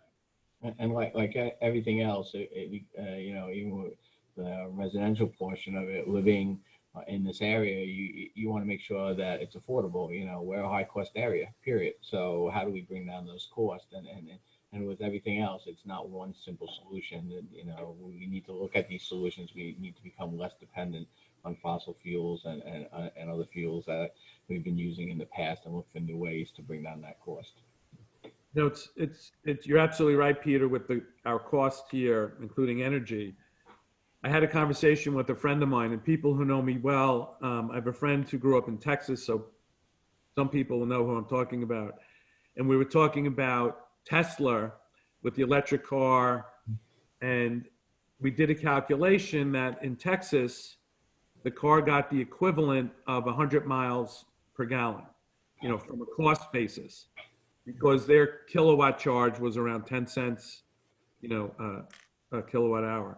And like everything else, you know, even with the residential portion of it, living in this area, you want to make sure that it's affordable. You know, we're a high cost area, period. So how do we bring down those costs? And with everything else, it's not one simple solution. You know, we need to look at these solutions. We need to become less dependent on fossil fuels and other fuels that we've been using in the past, and look for new ways to bring down that cost. No, it's you're absolutely right, Peter, with our cost here, including energy. I had a conversation with a friend of mine, and people who know me well, I have a friend who grew up in Texas, so some people will know who I'm talking about. And we were talking about Tesla with the electric car, and we did a calculation that in Texas, the car got the equivalent of 100 miles per gallon, you know, from a cost basis, because their kilowatt charge was around 10 cents, you know, a kilowatt hour.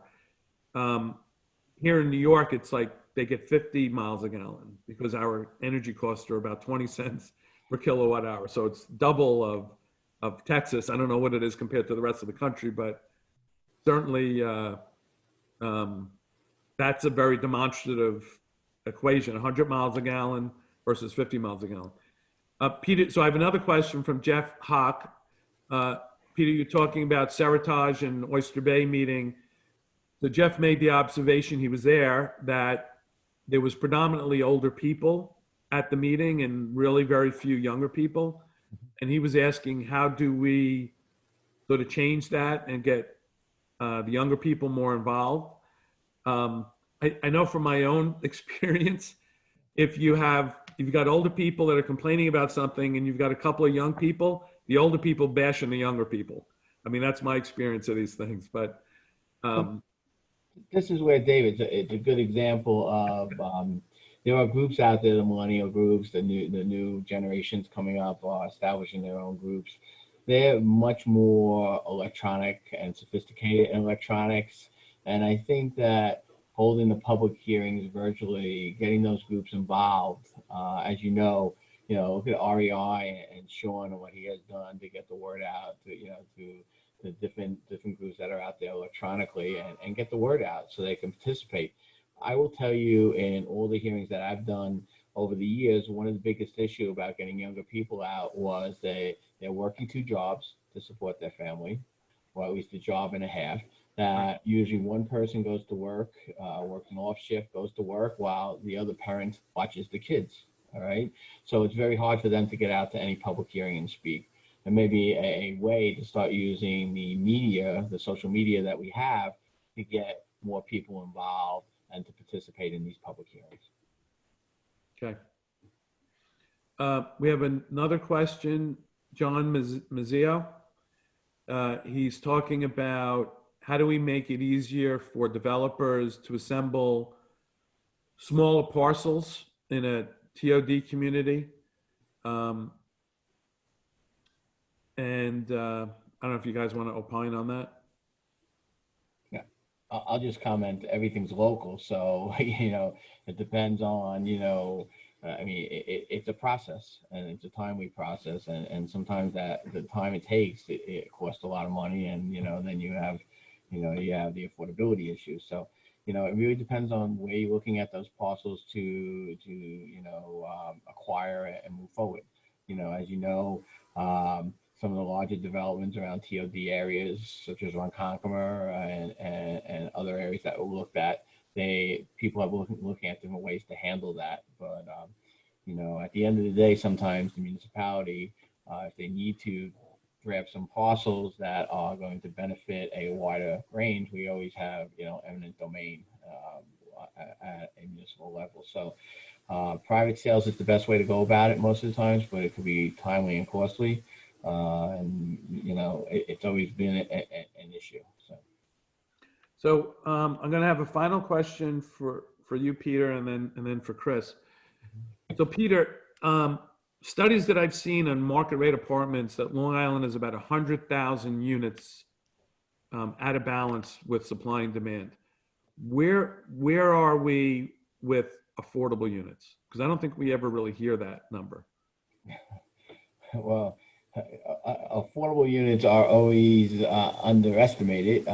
Here in New York, it's like they get 50 miles a gallon because our energy costs are about 20 cents per kilowatt hour. So it's double of Texas. I don't know what it is compared to the rest of the country, but certainly that's a very demonstrative equation, 100 miles a gallon versus 50 miles a gallon. Peter, so I have another question from Jeff Hawk. Peter, you're talking about Seritage and Oyster Bay meeting. So Jeff made the observation, he was there, that there was predominantly older people at the meeting and really very few younger people. And he was asking, how do we sort of change that and get the younger people more involved? I know from my own experience, if you've got older people that are complaining about something and you've got a couple of young people, the older people bashing the younger people. I mean, that's my experience of these things. But this is where, David, it's a good example of there are groups out there, the millennial groups, the new generations coming up are establishing their own groups. They're much more electronic and sophisticated in electronics. And I think that holding the public hearings virtually, getting those groups involved, as you know, look at REI and Sean and what he has done to get the word out to, to the different groups that are out there electronically and get the word out so they can participate. I will tell you, in all the hearings that I've done over the years, one of the biggest issue about getting younger people out was they're working 2 jobs to support their family, or at least a job and a half. That usually one person goes to work, works an off shift, goes to work while the other parent watches the kids. All right. So it's very hard for them to get out to any public hearing and speak. And maybe a way to start using the media, the social media that we have, to get more people involved and to participate in these public hearings. Okay. We have another question, John Mazzio. He's talking about how do we make it easier for developers to assemble smaller parcels in a TOD community. And I don't know if you guys want to opine on that. Yeah, I'll just comment. Everything's local, so it depends on I mean, it's a process, and it's a timely process, and sometimes that the time it takes it costs a lot of money, and then you have the affordability issues. So it really depends on where you're looking at those parcels to acquire and move forward. as you know, some of the larger developments around TOD areas, such as Ronkonkoma and other areas that were looked at, people are looking at different ways to handle that. But at the end of the day, sometimes the municipality, if they need to grab some parcels that are going to benefit a wider range, we always have eminent domain at a municipal level. So private sales is the best way to go about it most of the times, but it could be timely and costly. And it's always been an issue. So I'm going to have a final question for you, Peter, and then for Chris. So Peter, studies that I've seen on market rate apartments, that Long Island is about 100,000 units out of balance with supply and demand. Where are we with affordable units? Because I don't think we ever really hear that number. Well, affordable units are always underestimated.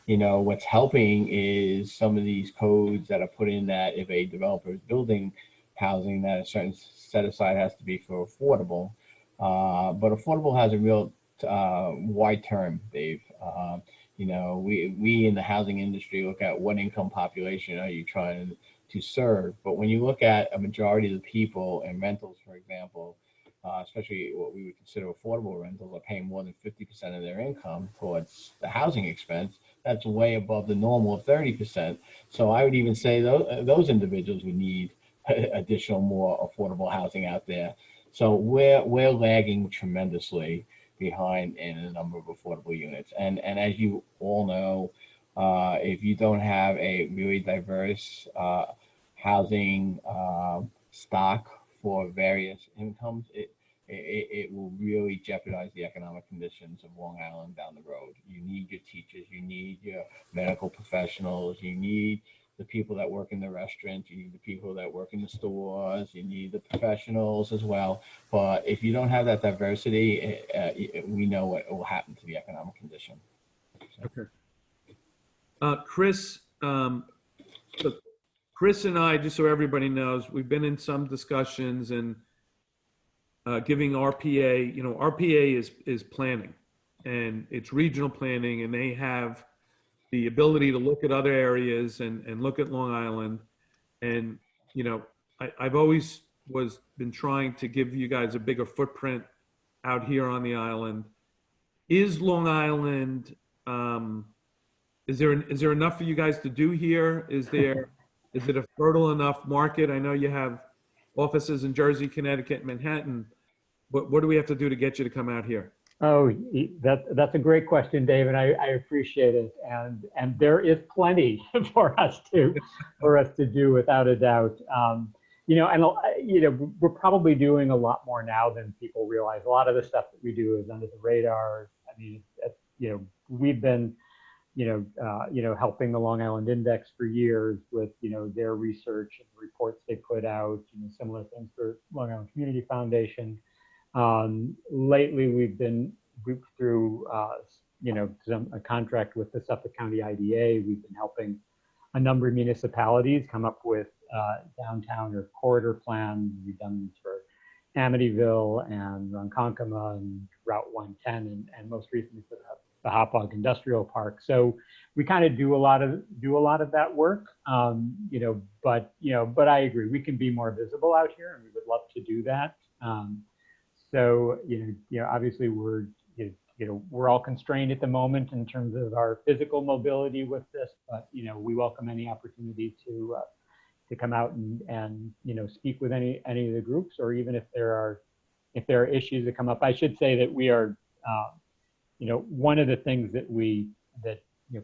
What's helping is some of these codes that are put in that if a developer is building housing, that a certain set aside has to be for affordable. But affordable has a real wide term, Dave. We in the housing industry look at what income population are you trying to serve. But when you look at a majority of the people in rentals, for example, especially what we would consider affordable rentals, are paying more than 50% of their income towards the housing expense. That's way above the normal of 30%. So I would even say those individuals would need additional, more affordable housing out there. So we're lagging tremendously behind in a number of affordable units. And as you all know, if you don't have a really diverse housing stock for various incomes, it will really jeopardize the economic conditions of Long Island down the road. You need your teachers, you need your medical professionals, you need the people that work in the restaurants, you need the people that work in the stores, you need the professionals as well. But if you don't have that diversity, we know what will happen to the economic condition. Okay. Chris, so Chris and I, just so everybody knows, we've been in some discussions and giving RPA, RPA is planning, and it's regional planning, and they have the ability to look at other areas and look at Long Island. And, I've always been trying to give you guys a bigger footprint out here on the island. Is Long Island, is there enough for you guys to do here? Is it a fertile enough market? I know you have offices in Jersey, Connecticut, Manhattan. What do we have to do to get you to come out here? Oh, that's a great question, Dave, and I appreciate it. And there is plenty for us to do, without a doubt. We're probably doing a lot more now than people realize. A lot of the stuff that we do is under the radar. I mean, we've been, helping the Long Island Index for years with, their research and the reports they put out, similar things for Long Island Community Foundation. Lately, we've been grouped through, a contract with the Suffolk County IDA. We've been helping a number of municipalities come up with downtown or corridor plans. We've done for Amityville and Ronkonkoma and Route 110, and most recently for the Hauppauge Industrial Park. So we kind of do a lot of that work. But I agree, we can be more visible out here, and we would love to do that. So obviously we're all constrained at the moment in terms of our physical mobility with this, but we welcome any opportunity to come out and speak with any of the groups, or even if there are issues that come up. I should say that we are one of the things that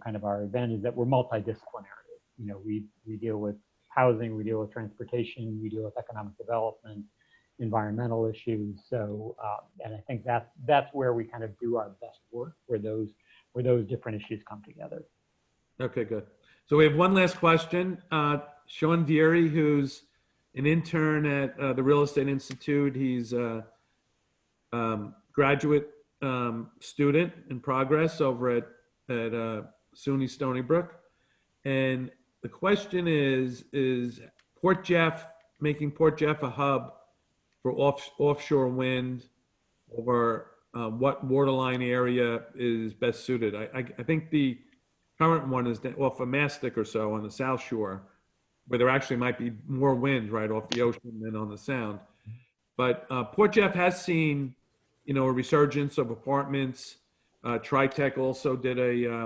kind of our advantage is that we're multidisciplinary. We deal with housing, we deal with transportation, we deal with economic development, environmental issues. So, and I think that's where we kind of do our best work, where those different issues come together. Okay, good. So we have one last question. Sean Deary, who's an intern at the Real Estate Institute. He's a graduate student in progress over at SUNY Stony Brook. And the question is Port Jeff, making Port Jeff a hub for offshore wind, or what waterline area is best suited. I think the current one is off a mastic or so on the South Shore, where there actually might be more wind right off the ocean than on the Sound. But Port Jeff has seen, a resurgence of apartments. Tritech also did I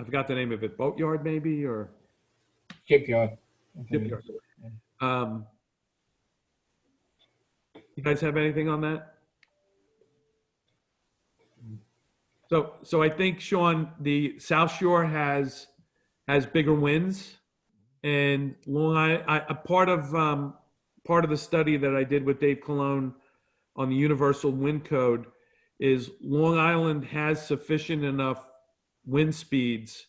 forgot the name of it, Boatyard maybe, or Shipyard. Shipyard. You guys have anything on that? So I think, Sean, the South Shore has bigger winds, and Long Island. Part of the study that I did with Dave Colon on the Universal Wind Code is Long Island has sufficient enough wind speeds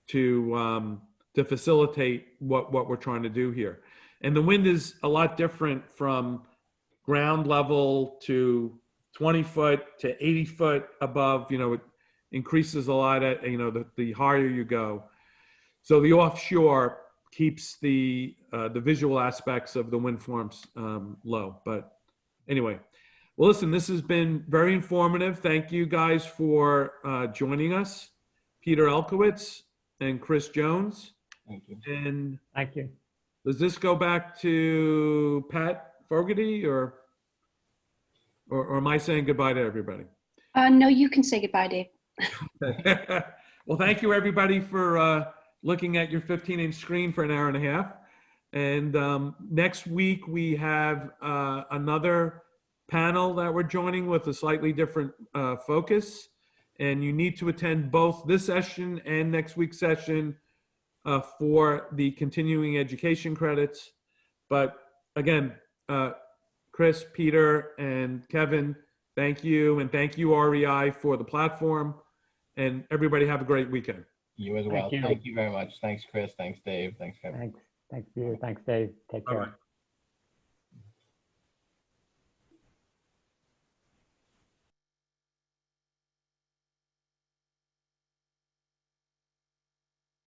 to facilitate what we're trying to do here. And the wind is a lot different from ground level to 20 foot to 80 foot above. It increases a lot at, the higher you go. So the offshore keeps the visual aspects of the wind farms low. But anyway, well, listen, this has been very informative. Thank you guys for joining us, Peter Elkowitz and Chris Jones. Thank you. And Thank you. does this go back to Pat Fogarty, or am I saying goodbye to everybody? No, you can say goodbye, Dave. Well, thank you everybody for looking at your 15-inch screen for an hour and a half. And next week we have another panel that we're joining with a slightly different focus. And you need to attend both this session and next week's session for the continuing education credits. But again, Chris, Peter, and Kevin, thank you. And thank you, REI, for the platform. And everybody have a great weekend. You as well. Thank you. Thank you very much. Thanks, Chris. Thanks, Dave. Thanks, Kevin. Thanks. Thanks, Peter. Thanks, Dave. Take care. Bye-bye.